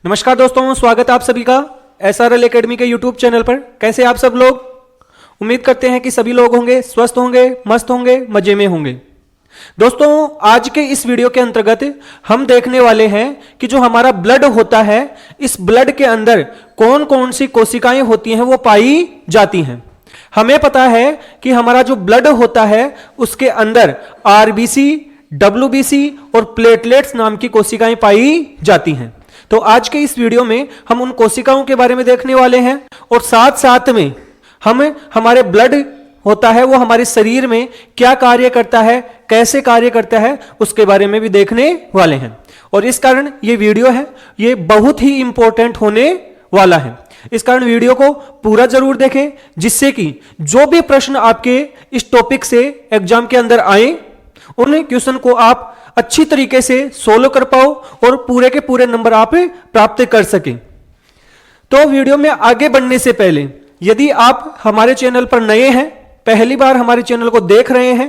नमस्कार दोस्तों, स्वागत है आप सभी का SRL एकेडमी के यूट्यूब चैनल पर। कैसे आप सब लोग? उम्मीद करते हैं कि सभी लोग होंगे स्वस्थ होंगे, मस्त होंगे, मजे में होंगे। दोस्तों, आज के इस वीडियो के अंतर्गत हम देखने वाले हैं कि जो हमारा ब्लड होता है, इस ब्लड के अंदर कौन कौन सी कोशिकाएं होती हैं वो पाई जाती हैं। हमें पता है कि हमारा जो ब्लड होता है उसके अंदर आरबीसी, डब्ल्यूबीसी और प्लेटलेट्स नाम की कोशिकाएं पाई जाती हैं। तो आज के इस वीडियो में हम उन कोशिकाओं के बारे में देखने वाले हैं और साथ साथ में हम हमारे ब्लड होता है वो हमारे शरीर में क्या कार्य करता है, कैसे कार्य करता है, उसके बारे में भी देखने वाले हैं। और इस कारण ये वीडियो है ये बहुत ही इंपॉर्टेंट होने वाला है। इस कारण वीडियो को पूरा जरूर देखें, जिससे कि जो भी प्रश्न आपके इस टॉपिक से एग्जाम के अंदर आए उन क्वेश्चन को आप अच्छी तरीके से सोल्व कर पाओ और पूरे के पूरे नंबर आप प्राप्त कर सकें। तो वीडियो में आगे बढ़ने से पहले यदि आप हमारे चैनल पर नए हैं, पहली बार हमारे चैनल को देख रहे हैं,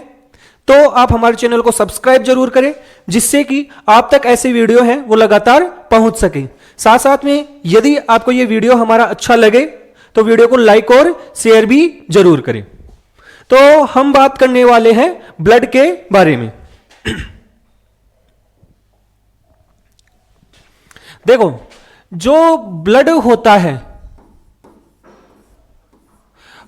तो आप हमारे चैनल को सब्सक्राइब जरूर करें, जिससे कि आप तक ऐसे वीडियो हैं वो लगातार पहुंच सके। साथ साथ में यदि आपको ये वीडियो हमारा अच्छा लगे तो वीडियो को लाइक और शेयर भी जरूर करें। तो हम बात करने वाले हैं ब्लड के बारे में। देखो, जो ब्लड होता है,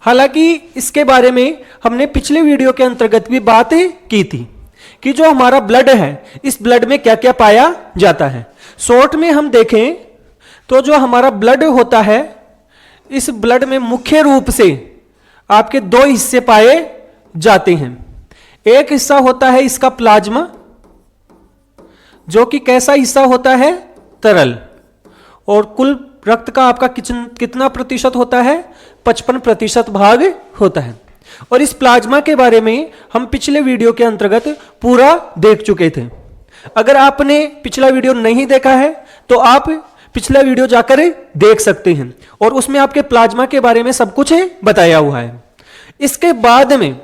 हालांकि इसके बारे में हमने पिछले वीडियो के अंतर्गत भी बात की थी कि जो हमारा ब्लड है, इस ब्लड में क्या क्या पाया जाता है। शॉर्ट में हम देखें तो जो हमारा ब्लड होता है, इस ब्लड में मुख्य रूप से आपके दो हिस्से पाए जाते हैं। एक हिस्सा होता है इसका प्लाज्मा, जो कि कैसा हिस्सा होता है? तरल। और कुल रक्त का आपका कितना प्रतिशत होता है? 55% भाग होता है। और इस प्लाज्मा के बारे में हम पिछले वीडियो के अंतर्गत पूरा देख चुके थे। अगर आपने पिछला वीडियो नहीं देखा है तो आप पिछला वीडियो जाकर देख सकते हैं, और उसमें आपके प्लाज्मा के बारे में सब कुछ बताया हुआ है। इसके बाद में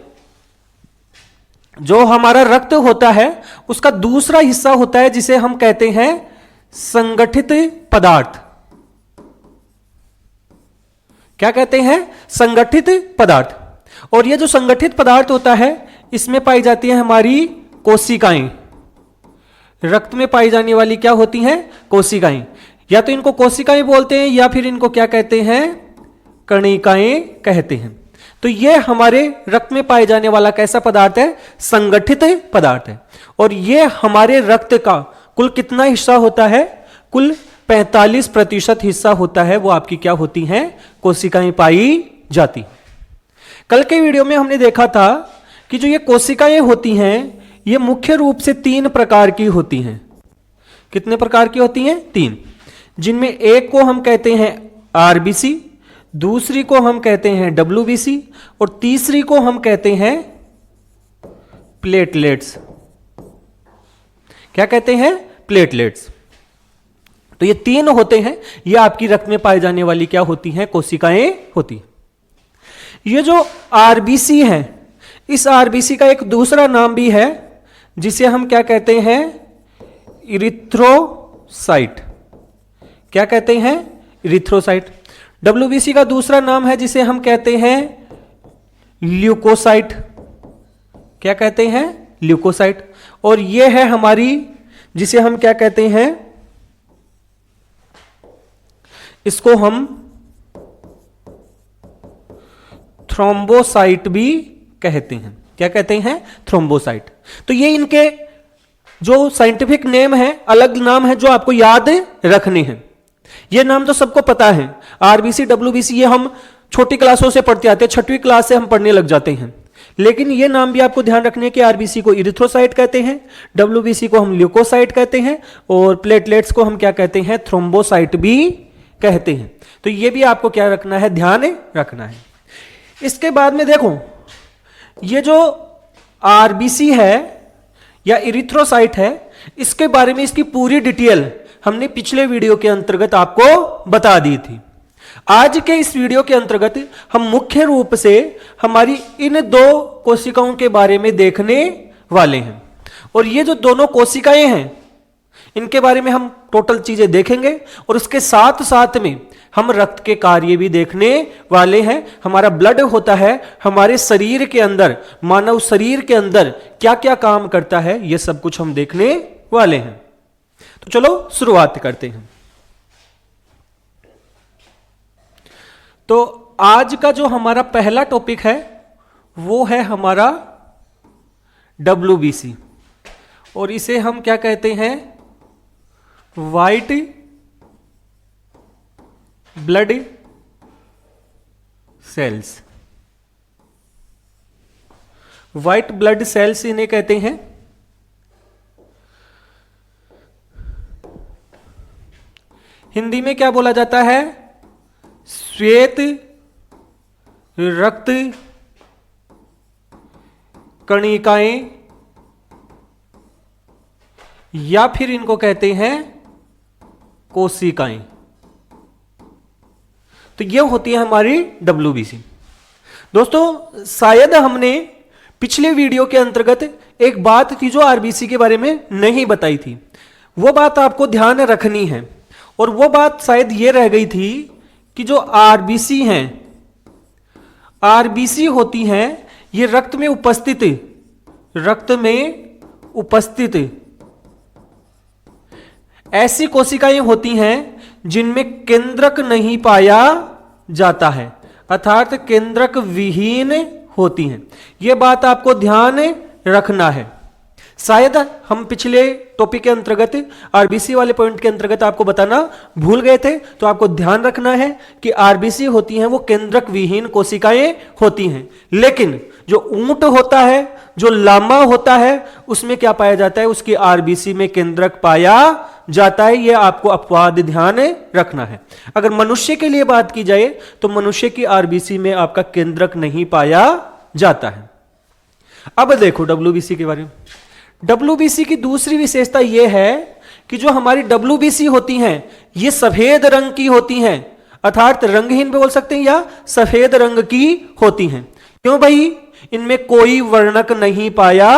जो हमारा रक्त होता है उसका दूसरा हिस्सा होता है जिसे हम कहते हैं संगठित पदार्थ। क्या कहते हैं? संगठित पदार्थ। और ये जो संगठित पदार्थ होता है इसमें पाई जाती है हमारी कोशिकाएं। रक्त में पाई जाने वाली क्या होती हैं? कोशिकाएं। या तो इनको कोशिकाएं बोलते हैं या फिर इनको क्या कहते हैं? कणिकाएं कहते हैं। तो ये हमारे रक्त में पाए जाने वाला कैसा पदार्थ है? संगठित पदार्थ है। और ये हमारे रक्त का कुल कितना हिस्सा होता है? कुल 45% हिस्सा होता है, वो आपकी क्या होती हैं? कोशिकाएं पाई जाती। कल के वीडियो में हमने देखा था कि जो ये कोशिकाएं होती हैं ये मुख्य रूप से 3 प्रकार की होती हैं। कितने प्रकार की होती हैं? 3। जिनमें एक को हम कहते हैं आरबीसी, दूसरी को हम कहते हैं डब्ल्यूबीसी और तीसरी को हम कहते हैं प्लेटलेट्स। क्या कहते हैं? प्लेटलेट्स। तो ये 3 होते हैं, ये आपकी रक्त में पाई जाने वाली क्या होती हैं? कोशिकाएं होती। ये जो आरबीसी है, इस आरबीसी का एक दूसरा नाम भी है जिसे हम क्या कहते हैं? इरिथ्रोसाइट। क्या कहते हैं? इरिथ्रोसाइट। डब्ल्यूबीसी का दूसरा नाम है जिसे हम कहते हैं ल्यूकोसाइट। क्या कहते हैं? ल्यूकोसाइट। और यह है हमारी जिसे हम क्या कहते हैं? इसको हम थ्रोम्बोसाइट भी कहते हैं। क्या कहते हैं? थ्रोम्बोसाइट। तो ये इनके जो साइंटिफिक नेम है, अलग नाम है जो आपको याद रखने हैं। ये नाम तो सबको पता है, आरबीसी, डब्ल्यूबीसी, ये हम छोटी क्लासों से पढ़ते आते हैं, 6वीं क्लास से हम पढ़ने लग जाते हैं। लेकिन ये नाम भी आपको ध्यान रखने कि आरबीसी को इरिथ्रोसाइट कहते हैं, डब्ल्यूबीसी को हम ल्यूकोसाइट कहते हैं और प्लेटलेट्स को हम क्या कहते हैं? थ्रोम्बोसाइट भी कहते हैं। तो ये भी आपको क्या रखना है? ध्यान रखना है। इसके बाद में देखो, ये जो आरबीसी है या इरिथ्रोसाइट है, इसके बारे में इसकी पूरी डिटेल हमने पिछले वीडियो के अंतर्गत आपको बता दी थी। आज के इस वीडियो के अंतर्गत हम मुख्य रूप से हमारी इन 2 कोशिकाओं के बारे में देखने वाले हैं। और ये जो दोनों कोशिकाएं हैं इनके बारे में हम टोटल चीजें देखेंगे और उसके साथ साथ में हम रक्त के कार्य भी देखने वाले हैं। हमारा ब्लड होता है हमारे शरीर के अंदर, मानव शरीर के अंदर क्या क्या काम करता है, यह सब कुछ हम देखने वाले हैं। तो चलो शुरुआत करते हैं। तो आज का जो हमारा पहला टॉपिक है वो है हमारा WBC, और इसे हम क्या कहते हैं, white blood cells. White blood cells इन्हें कहते हैं। हिंदी में क्या बोला जाता है, श्वेत रक्त कणिकाएं, या फिर इनको कहते हैं कोशिकाएं। तो ये होती है हमारी WBC। दोस्तों शायद हमने पिछले वीडियो के अंतर्गत एक बात थी जो RBC के बारे में नहीं बताई थी, वो बात आपको ध्यान रखनी है। और वो बात शायद ये रह गई थी कि जो RBC हैं, RBC होती हैं ये रक्त में उपस्थित ऐसी कोशिकाएं होती हैं जिनमें केंद्रक नहीं पाया जाता है, अर्थात केंद्रक विहीन होती हैं। यह बात आपको ध्यान रखना है। शायद हम पिछले टॉपिक के अंतर्गत RBC वाले पॉइंट के अंतर्गत आपको बताना भूल गए थे, तो आपको ध्यान रखना है कि RBC होती हैं वो केंद्रक विहीन कोशिकाएं होती हैं। लेकिन जो ऊंट होता है, जो लामा होता है, उसमें क्या पाया जाता है, उसकी RBC में केंद्रक पाया जाता है। यह आपको अपवाद ध्यान रखना है। अगर मनुष्य के लिए बात की जाए तो मनुष्य की RBC में आपका केंद्रक नहीं पाया जाता है। अब देखो WBC के बारे में। WBC की दूसरी विशेषता यह है कि जो हमारी WBC होती हैं ये सफेद रंग की होती हैं, अर्थात रंगहीन भी बोल सकते हैं या सफेद रंग की होती हैं। क्यों भाई, इनमें कोई वर्णक नहीं पाया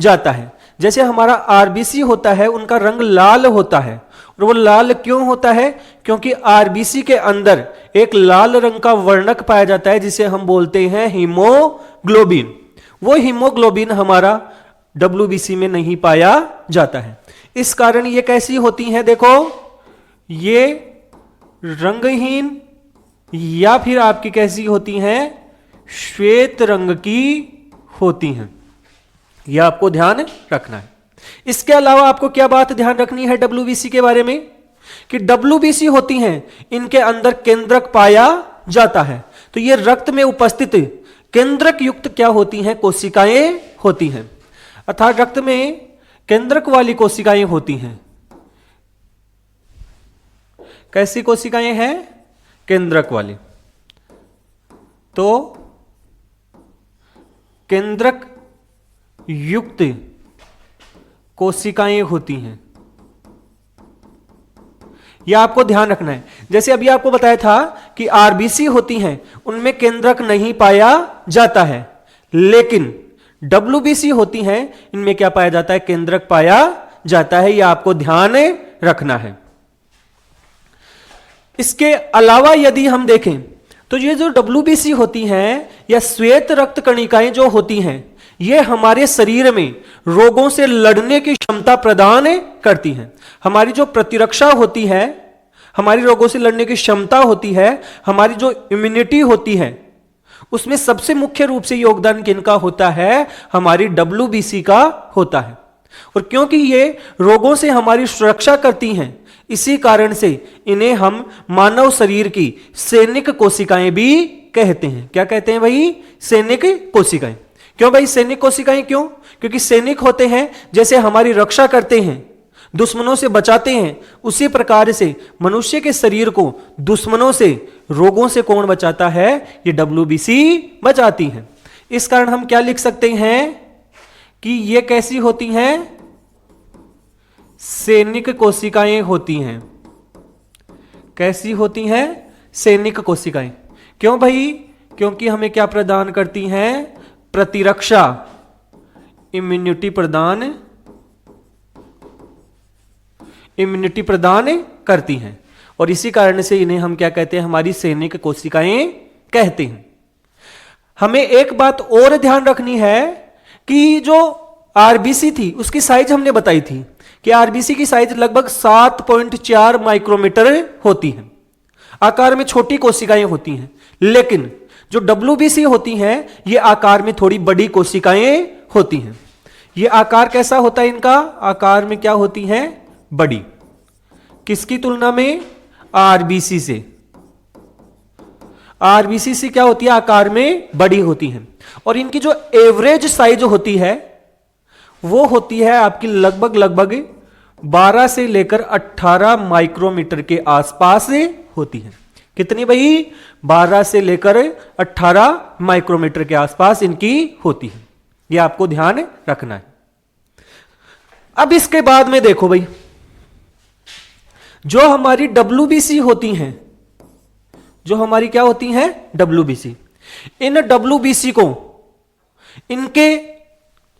जाता है। जैसे हमारा RBC होता है उनका रंग लाल होता है, और वो लाल क्यों होता है, क्योंकि RBC के अंदर एक लाल रंग का वर्णक पाया जाता है जिसे हम बोलते हैं हीमोग्लोबिन। वो हीमोग्लोबिन हमारा WBC में नहीं पाया जाता है। इस कारण ये कैसी होती हैं, देखो ये रंगहीन या फिर आपकी कैसी होती हैं, श्वेत रंग की होती हैं। यह आपको ध्यान रखना है। इसके अलावा आपको क्या बात ध्यान रखनी है WBC के बारे में, कि WBC होती हैं इनके अंदर केंद्रक पाया जाता है। तो ये रक्त में उपस्थित केंद्रक युक्त क्या होती हैं, कोशिकाएं होती हैं, अर्थात रक्त में केंद्रक वाली कोशिकाएं होती हैं। कैसी कोशिकाएं हैं, केंद्रक वाली। तो केंद्रक युक्त कोशिकाएं होती हैं, यह आपको ध्यान रखना है। जैसे अभी आपको बताया था कि RBC होती हैं उनमें केंद्रक नहीं पाया जाता है, लेकिन WBC होती हैं इनमें क्या पाया जाता है, केंद्रक पाया जाता है। यह आपको ध्यान रखना है। इसके अलावा यदि हम देखें तो ये जो WBC होती हैं या श्वेत रक्त कणिकाएं जो होती हैं, ये हमारे शरीर में रोगों से लड़ने की क्षमता प्रदान करती हैं। हमारी जो प्रतिरक्षा होती है, हमारी रोगों से लड़ने की क्षमता होती है, हमारी जो इम्यूनिटी होती है, उसमें सबसे मुख्य रूप से योगदान किनका होता है, हमारी WBC का होता है। और क्योंकि ये रोगों से हमारी सुरक्षा करती हैं, इसी कारण से इन्हें हम मानव शरीर की सैनिक कोशिकाएं भी कहते हैं। क्या कहते हैं भाई, सैनिक कोशिकाएं। क्यों भाई सैनिक कोशिकाएं, क्यों, क्योंकि सैनिक होते हैं जैसे हमारी रक्षा करते हैं, दुश्मनों से बचाते हैं, उसी प्रकार से मनुष्य के शरीर को दुश्मनों से, रोगों से कौन बचाता है, ये WBC बचाती हैं। इस कारण हम क्या लिख सकते हैं कि ये कैसी होती हैं, सैनिक कोशिकाएं होती हैं। कैसी होती हैं, सैनिक कोशिकाएं। क्यों भाई, क्योंकि हमें क्या प्रदान करती हैं, प्रतिरक्षा, इम्यूनिटी प्रदान, इम्यूनिटी प्रदान करती हैं और इसी कारण से इन्हें हम क्या कहते हैं, हमारी सैनिक कोशिकाएं कहते हैं। हमें एक बात और ध्यान रखनी है कि जो आरबीसी थी उसकी साइज हमने बताई थी कि आरबीसी की साइज लगभग 7.4 माइक्रोमीटर होती है, आकार में छोटी कोशिकाएं होती हैं। लेकिन जो डब्ल्यूबीसी होती हैं ये आकार में थोड़ी बड़ी कोशिकाएं होती हैं। ये आकार कैसा होता है इनका, आकार में क्या होती हैं, बड़ी। किसकी तुलना में, आरबीसी से। आरबीसी से क्या होती है, आकार में बड़ी होती हैं। और इनकी जो एवरेज साइज होती है वो होती है आपकी लगभग 12 से लेकर 18 माइक्रोमीटर के आसपास होती है। कितनी भाई, 12 से लेकर 18 माइक्रोमीटर के आसपास इनकी होती है। ये आपको ध्यान रखना है। अब इसके बाद में देखो भाई, जो हमारी डब्ल्यूबीसी होती हैं, जो हमारी क्या होती हैं, डब्ल्यूबीसी। इन डब्ल्यूबीसी को इनके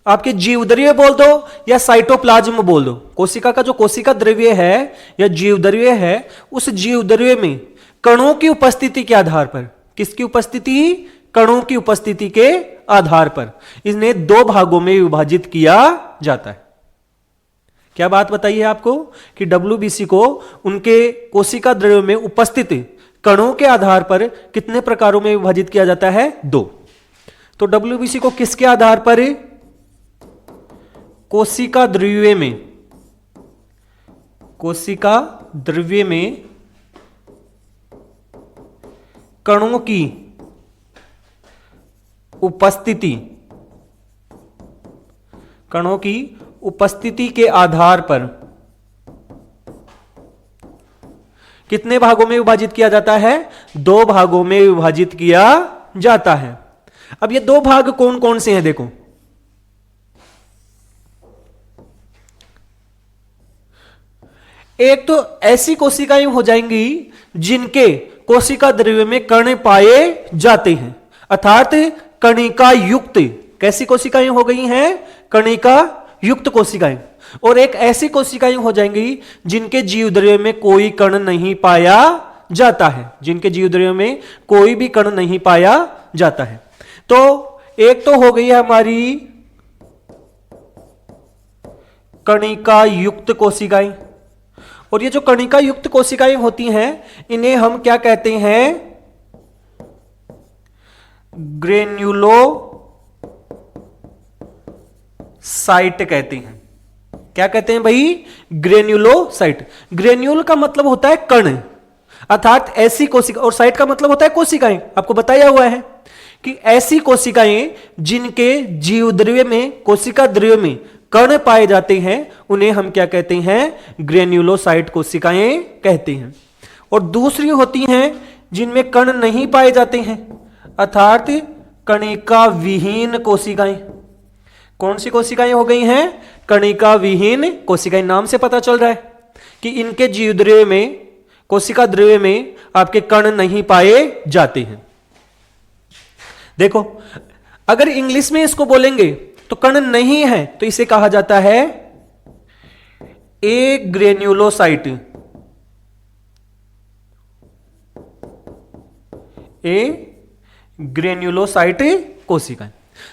आपके जीवद्रव्य बोल दो या साइटोप्लाज्म बोल दो, कोशिका का जो कोशिका द्रव्य है या जीवद्रव्य है, उस जीवद्रव्य में कणों की उपस्थिति के आधार पर, किसकी उपस्थिति, कणों की उपस्थिति के आधार पर इन्हें दो भागों में विभाजित किया जाता है। क्या बात बताई है आपको कि डब्ल्यूबीसी को उनके कोशिका द्रव्य में उपस्थित कणों के आधार पर कितने प्रकारों में विभाजित किया जाता है, 2। तो डब्ल्यूबीसी को किसके आधार पर, कोशिका द्रव्य में, कोशिका द्रव्य में कणों की उपस्थिति, कणों की उपस्थिति के आधार पर कितने भागों में विभाजित किया जाता है, 2 भागों में विभाजित किया जाता है। अब ये 2 भाग कौन कौन से हैं, देखो। एक तो ऐसी कोशिकाएं हो जाएंगी जिनके कोशिका द्रव्य में कण पाए जाते हैं, अर्थात कणिका युक्त। कैसी कोशिकाएं हो गई हैं, कणिका युक्त कोशिकाएं। और एक ऐसी कोशिकाएं हो जाएंगी जिनके जीवद्रव्य में कोई कण नहीं पाया जाता है, जिनके जीवद्रव्य में कोई भी कण नहीं पाया जाता है। तो एक तो हो गई है हमारी कणिका युक्त कोशिकाएं, और ये जो कणिका युक्त कोशिकाएं होती हैं इन्हें हम क्या कहते हैं, ग्रेन्युलोसाइट कहते हैं। क्या कहते हैं भाई, ग्रेन्युलोसाइट। ग्रेन्यूल का मतलब होता है कण, अर्थात ऐसी कोशिका, और साइट का मतलब होता है कोशिकाएं। आपको बताया हुआ है कि ऐसी कोशिकाएं जिनके जीवद्रव्य में, कोशिका द्रव्य में कण पाए जाते हैं उन्हें हम क्या कहते हैं, ग्रेन्युलोसाइट कोशिकाएं कहते हैं। और दूसरी होती हैं जिनमें कण नहीं पाए जाते हैं, अर्थात कणिका विहीन कोशिकाएं। कौन सी कोशिकाएं हो गई हैं, कणिका विहीन कोशिकाएं। नाम से पता चल रहा है कि इनके जीवद्रव्य में, कोशिका द्रव्य में आपके कण नहीं पाए जाते हैं। देखो, अगर इंग्लिश में इसको बोलेंगे तो कण नहीं है तो इसे कहा जाता है ए ग्रेन्युलोसाइट, ए ग्रेन्युलोसाइट कोशिकाएं।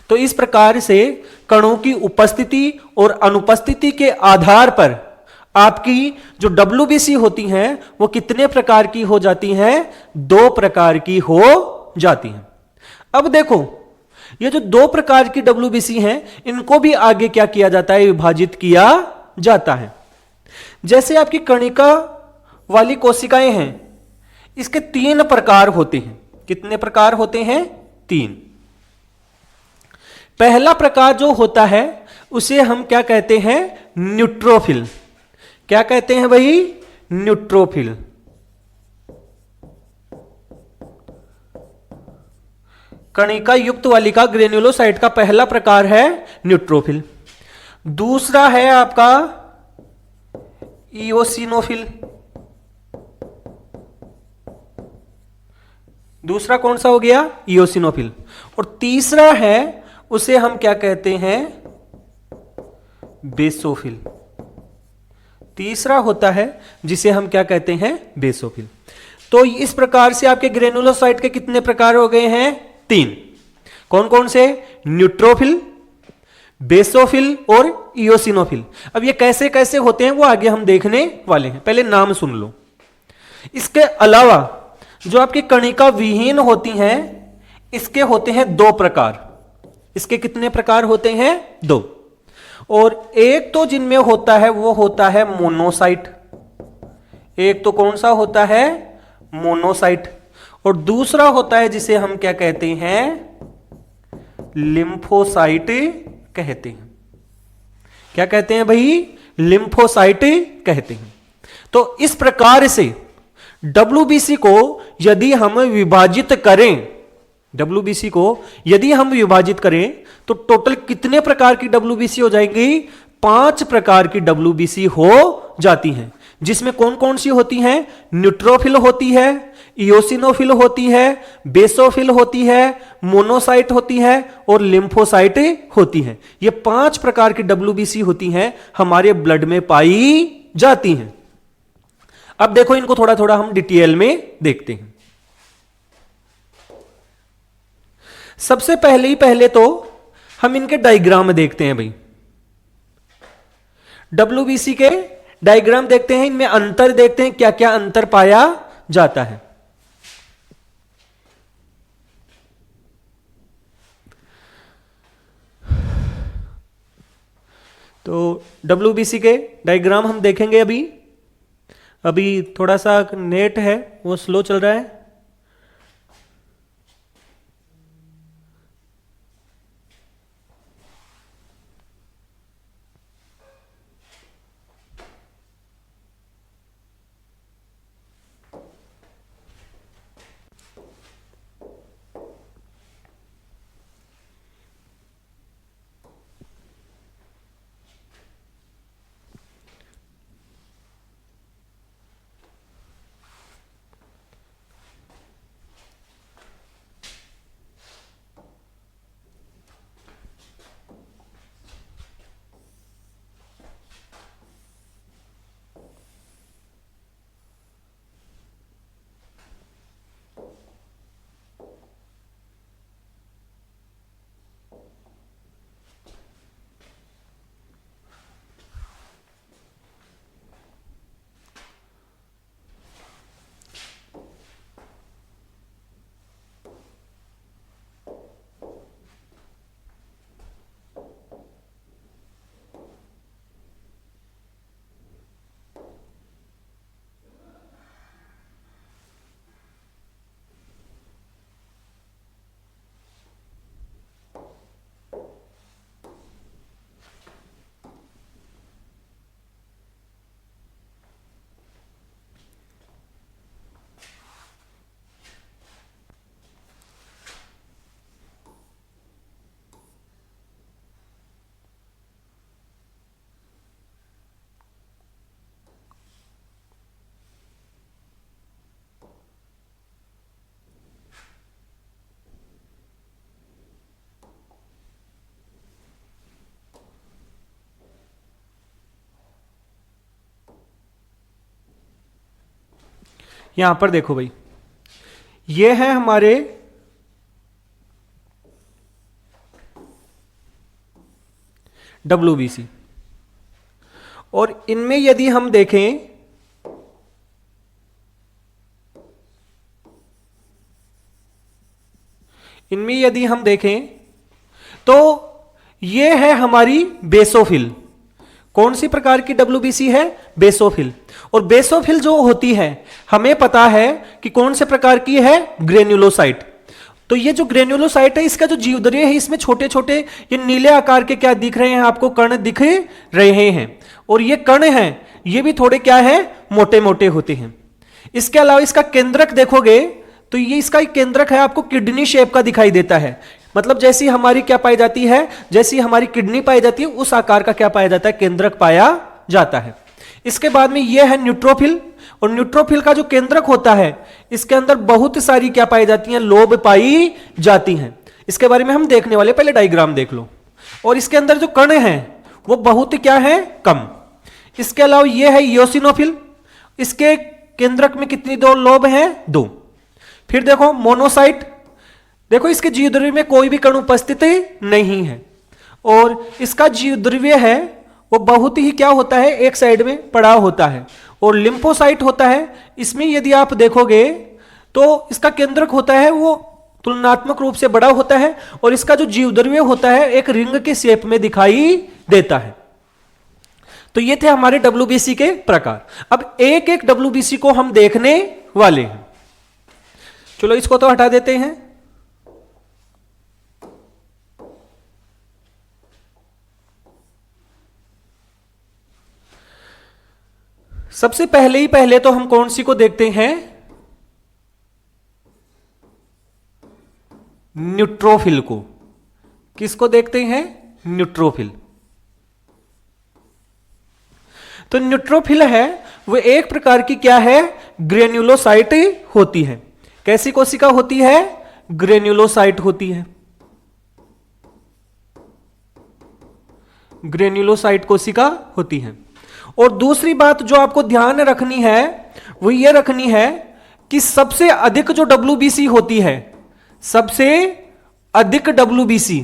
तो इस प्रकार से कणों की उपस्थिति और अनुपस्थिति के आधार पर आपकी जो डब्ल्यूबीसी होती हैं वो कितने प्रकार की हो जाती हैं, 2 प्रकार की हो जाती हैं। अब देखो, ये जो 2 प्रकार की डब्ल्यूबीसी हैं इनको भी आगे क्या किया जाता है, विभाजित किया जाता है। जैसे आपकी कणिका वाली कोशिकाएं हैं, इसके 3 प्रकार होते हैं। कितने प्रकार होते हैं, 3। पहला प्रकार जो होता है उसे हम क्या कहते हैं, न्यूट्रोफिल। क्या कहते हैं भाई, न्यूट्रोफिल। कणिका युक्त वालिका ग्रेन्युलोसाइट का पहला प्रकार है न्यूट्रोफिल। दूसरा है आपका इओसिनोफिल। दूसरा कौन सा हो गया, इओसिनोफिल। और तीसरा है, उसे हम क्या कहते हैं, बेसोफिल। तीसरा होता है जिसे हम क्या कहते हैं, बेसोफिल। तो इस प्रकार से आपके ग्रेनुलोसाइट के कितने प्रकार हो गए हैं, 3। कौन कौन से, न्यूट्रोफिल, बेसोफिल और इयोसिनोफिल। अब ये कैसे कैसे होते हैं वो आगे हम देखने वाले हैं, पहले नाम सुन लो। इसके अलावा जो आपकी कणिका विहीन होती हैं, इसके होते हैं 2 प्रकार। इसके कितने प्रकार होते हैं, 2। और एक तो जिनमें होता है वो होता है मोनोसाइट, एक तो कौन सा होता है, मोनोसाइट। और दूसरा होता है जिसे हम क्या कहते हैं, लिम्फोसाइट कहते हैं। क्या कहते हैं भाई, लिम्फोसाइट कहते हैं। तो इस प्रकार से WBC को यदि हम विभाजित करें, WBC को यदि हम विभाजित करें तो टोटल कितने प्रकार की WBC हो जाएंगी, 5 प्रकार की WBC हो जाती हैं। जिसमें कौन कौन सी होती हैं, न्यूट्रोफिल होती है, इयोसिनोफिल होती है, बेसोफिल होती है, मोनोसाइट होती है और लिम्फोसाइट होती है। ये 5 प्रकार की WBC होती हैं, हमारे ब्लड में पाई जाती हैं। अब देखो इनको थोड़ा थोड़ा हम डिटेल में देखते हैं। सबसे पहले तो हम इनके डायग्राम देखते हैं भाई। WBC के डायग्राम देखते हैं, इनमें अंतर देखते हैं, क्या क्या अंतर पाया जाता है। तो WBC के डायग्राम हम देखेंगे। अभी थोड़ा सा नेट है वो स्लो चल रहा है। यहां पर देखो भाई, ये है हमारे WBC। और इनमें यदि हम देखें तो ये है हमारी बेसोफिल। कौन सी प्रकार की WBC है, बेसोफिल। और बेसोफिल जो होती है हमें पता है कि कौन से प्रकार की है, ग्रेन्युलोसाइट। तो ये जो ग्रेन्युलोसाइट है इसका जो जीवदर्य है, इसमें छोटे छोटे ये नीले आकार के क्या दिख रहे हैं आपको, कण दिख रहे हैं। और ये कण हैं ये भी थोड़े क्या है, मोटे मोटे होते हैं। इसके अलावा इसका केंद्रक देखोगे तो ये इसका एक केंद्रक है आपको किडनी शेप का दिखाई देता है। मतलब जैसी हमारी क्या पाई जाती है, जैसी हमारी किडनी पाई जाती है उस आकार का क्या पाया जाता है, केंद्रक पाया जाता है। इसके बाद में यह है न्यूट्रोफिल। और न्यूट्रोफिल का जो केंद्रक होता है इसके अंदर बहुत सारी क्या पाई जाती हैं, लोब पाई जाती हैं। इसके बारे में हम देखने वाले, पहले डायग्राम देख लो। और इसके अंदर जो कण हैं वो बहुत क्या है, कम। इसके अलावा ये है इयोसिनोफिल, इसके केंद्रक में कितनी दो लोब हैं? दो। फिर देखो मोनोसाइट, देखो इसके जीवद्रव्य में कोई भी कण उपस्थित नहीं है और इसका जीवद्रव्य है वो बहुत ही क्या होता है, एक साइड में पड़ा होता है। और लिम्फोसाइट होता है, इसमें यदि आप देखोगे तो इसका केंद्रक होता है वो तुलनात्मक रूप से बड़ा होता है और इसका जो जीवद्रव्य होता है एक रिंग के शेप में दिखाई देता है। तो ये थे हमारे डब्ल्यूबीसी के प्रकार। अब एक एक डब्ल्यूबीसी को हम देखने वाले हैं। चलो इसको तो हटा देते हैं। सबसे पहले तो हम कौन सी को देखते हैं? न्यूट्रोफिल को। किसको देखते हैं? न्यूट्रोफिल। तो न्यूट्रोफिल है वो एक प्रकार की क्या है, ग्रेन्युलोसाइट होती है। कैसी कोशिका होती है? ग्रेन्युलोसाइट होती है। ग्रेन्युलोसाइट कोशिका होती है। और दूसरी बात जो आपको ध्यान रखनी है वो ये रखनी है कि सबसे अधिक जो डब्ल्यूबीसी होती है, सबसे अधिक डब्ल्यूबीसी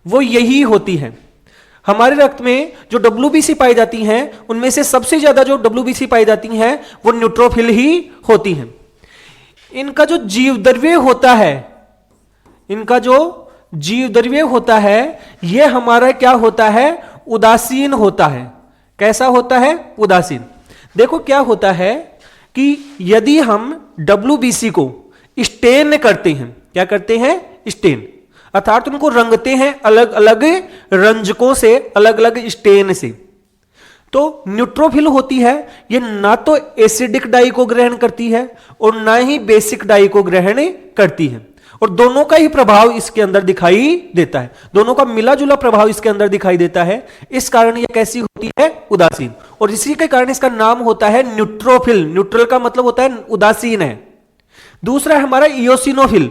वो यही होती है। हमारे रक्त में जो डब्ल्यूबीसी पाई जाती हैं उनमें से सबसे ज्यादा जो डब्ल्यूबीसी पाई जाती हैं वो न्यूट्रोफिल ही होती हैं। इनका जो जीवद्रव्य होता है, इनका जो जीवद्रव्य होता है ये हमारा क्या होता है, उदासीन होता है। कैसा होता है? उदासीन। देखो क्या होता है कि यदि हम डब्ल्यूबीसी को स्टेन करते हैं, क्या करते हैं? स्टेन, अर्थात उनको रंगते हैं अलग अलग रंजकों से, अलग अलग स्टेन से। तो न्यूट्रोफिल होती है ये ना तो एसिडिक डाई को ग्रहण करती है और ना ही बेसिक डाई को ग्रहण करती है, और दोनों का ही प्रभाव इसके अंदर दिखाई देता है, दोनों का मिला जुला प्रभाव इसके अंदर दिखाई देता है। इस कारण ये कैसी होती है? उदासीन। और इसी के कारण इसका नाम होता है न्यूट्रोफिल। न्यूट्रल का मतलब होता है उदासीन है। दूसरा है हमारा इयोसिनोफिल।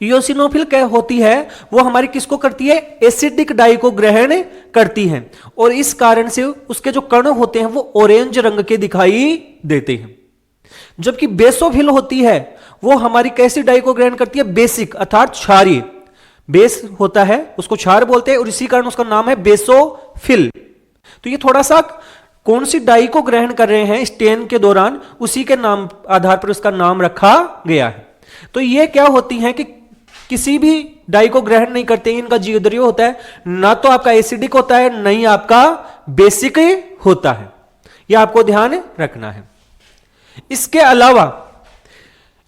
इयोसिनोफिल क्या होती है? वो हमारी किसको करती है? एसिडिक डाई को ग्रहण करती है और इस कारण से उसके जो कण होते हैं वो ऑरेंज रंग के दिखाई देते हैं। जबकि बेसोफिल होती है वो हमारी कैसी डाई को ग्रहण करती है? बेसिक, अर्थात क्षारीय। बेस होता है उसको क्षार बोलते हैं और इसी कारण उसका नाम है बेसोफिल। तो ये थोड़ा सा कौन सी डाई को ग्रहण कर रहे हैं स्टेन के दौरान, उसी के नाम आधार पर उसका नाम रखा गया है। तो ये क्या होती है कि किसी भी डाई को ग्रहण नहीं करते, इनका जीवद्रव्य होता है ना तो आपका एसिडिक होता है ना ही आपका बेसिक होता है। यह आपको ध्यान रखना है। इसके अलावा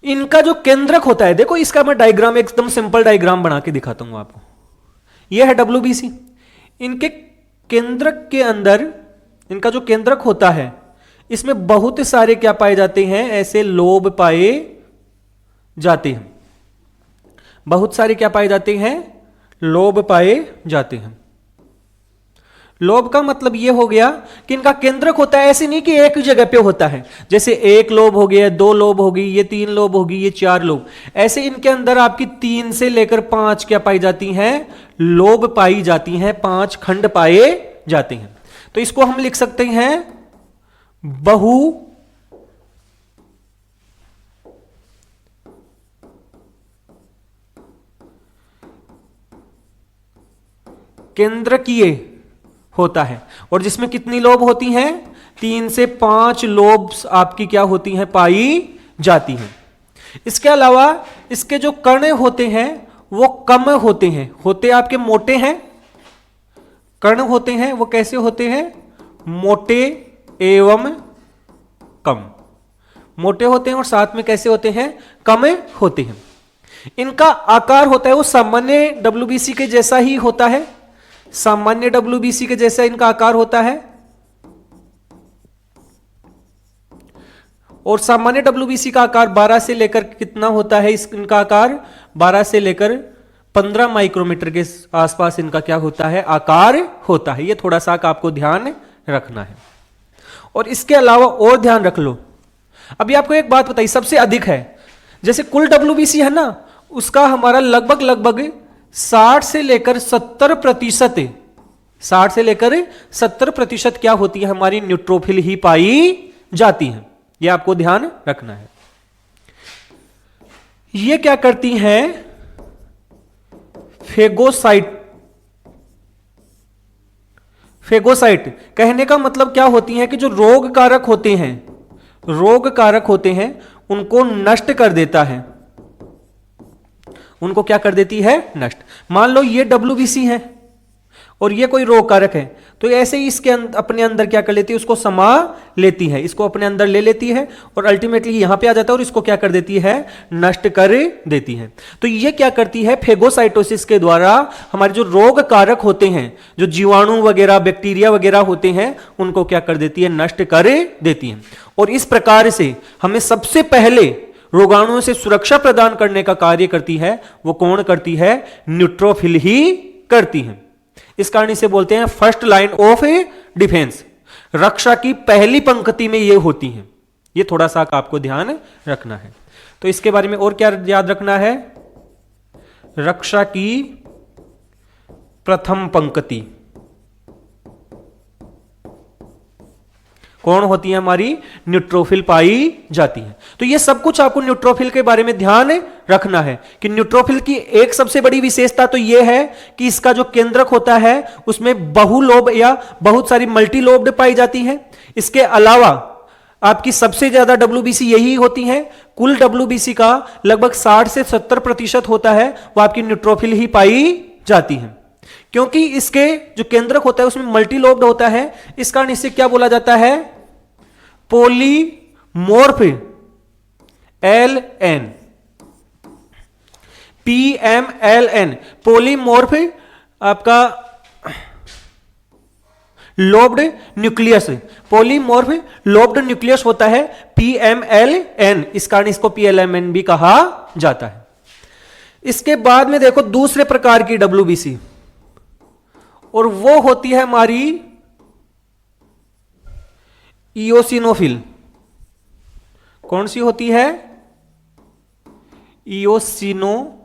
इनका जो केंद्रक होता है, देखो इसका मैं डायग्राम एकदम सिंपल डायग्राम बना के दिखाता हूं आपको। यह है डब्ल्यूबीसी। इनके केंद्रक के अंदर इनका जो केंद्रक होता है इसमें बहुत सारे क्या पाए जाते हैं? ऐसे लोब पाए जाते हैं। बहुत सारे क्या पाए जाते हैं? लोब पाए जाते हैं। लोब का मतलब यह हो गया कि इनका केंद्रक होता है, ऐसे नहीं कि एक जगह पे होता है, जैसे एक लोब हो गया, दो लोब होगी, ये तीन लोब होगी, ये चार लोब, ऐसे इनके अंदर आपकी 3 से लेकर 5 क्या पाई जाती हैं? लोब पाई जाती हैं, 5 खंड पाए जाते हैं। तो इसको हम लिख सकते हैं बहु केंद्रकीय होता है और जिसमें कितनी लोब होती हैं? 3 से 5 लोब्स आपकी क्या होती हैं? पाई जाती हैं। इसके अलावा इसके जो कण होते हैं वो कम होते हैं, होते आपके मोटे हैं। कण होते हैं वो कैसे होते हैं? मोटे एवं कम। मोटे होते हैं और साथ में कैसे होते हैं? कम होते हैं। इनका आकार होता है वो सामान्य डब्ल्यूबीसी के जैसा ही होता है, सामान्य डब्ल्यूबीसी के जैसा इनका आकार होता है। और सामान्य डब्ल्यूबीसी का आकार 12 से लेकर कितना होता है? इनका आकार 12 से लेकर 15 माइक्रोमीटर के आसपास इनका क्या होता है? आकार होता है। ये थोड़ा सा आपको ध्यान रखना है। और इसके अलावा और ध्यान रख लो, अभी आपको एक बात बताई, सबसे अधिक है, जैसे कुल डब्ल्यूबीसी है ना, उसका हमारा लगभग 60 से लेकर 70% 60 से लेकर 70% क्या होती है हमारी न्यूट्रोफिल ही पाई जाती है। यह आपको ध्यान रखना है। ये क्या करती हैं? फेगोसाइट। फेगोसाइट कहने का मतलब क्या होती है कि जो रोग कारक होते हैं, रोग कारक होते हैं उनको नष्ट कर देता है। उनको क्या कर देती है? नष्ट। मान लो ये WBC है और ये कोई रोग कारक है, तो ऐसे ही इसके अपने अंदर क्या कर लेती है? उसको समा लेती है, इसको अपने अंदर ले लेती है और अल्टीमेटली यहां पे आ जाता है और इसको क्या कर देती है? नष्ट कर देती है। तो ये क्या करती है? फेगोसाइटोसिस के द्वारा हमारे जो रोग कारक होते हैं, जो जीवाणु वगैरह बैक्टीरिया वगैरह होते हैं, उनको क्या कर देती है? नष्ट कर देती है। और इस प्रकार से हमें सबसे पहले रोगाणुओं से सुरक्षा प्रदान करने का कार्य करती है, वो कौन करती है? न्यूट्रोफिल ही करती है। इस कारण इसे बोलते हैं फर्स्ट लाइन ऑफ डिफेंस। रक्षा की पहली पंक्ति में ये होती हैं। ये थोड़ा सा आपको ध्यान रखना है। तो इसके बारे में और क्या याद रखना है? रक्षा की प्रथम पंक्ति कौन होती है? हमारी न्यूट्रोफिल पाई जाती है। तो ये सब कुछ आपको न्यूट्रोफिल के बारे में ध्यान रखना है कि न्यूट्रोफिल की एक सबसे बड़ी विशेषता तो ये है कि इसका जो केंद्रक होता है उसमें बहुलोब या बहुत सारी मल्टीलोब्ड पाई जाती है। इसके अलावा आपकी सबसे ज्यादा WBC यही होती है। कुल WBC का लगभग 60 से 70% होता है वो आपकी न्यूट्रोफिल ही पाई जाती है, क्योंकि इसके जो केंद्रक होता है उसमें मल्टीलोब्ड होता है। इस कारण इसे क्या बोला जाता है? पॉलीमॉर्फ LN, PMLN, पॉलीमॉर्फ आपका lobed nucleus, polymorph lobed nucleus होता है PMLN। इस कारण इसको PLMN भी कहा जाता है। इसके बाद में देखो दूसरे प्रकार की WBC, और वो होती है हमारी इयोसिनोफिल। कौन सी होती है? इयोसिनोफिल।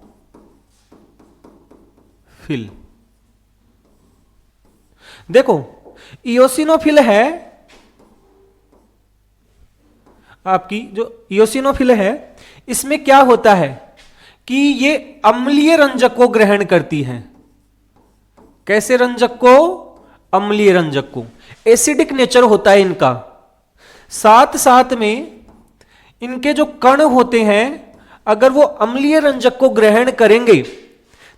देखो इयोसिनोफिल है आपकी, जो इयोसिनोफिल है इसमें क्या होता है कि ये अम्लीय रंजक को ग्रहण करती है। कैसे रंजक को? अम्लीय रंजक को। एसिडिक नेचर होता है इनका। साथ साथ में इनके जो कण होते हैं अगर वो अम्लीय रंजक को ग्रहण करेंगे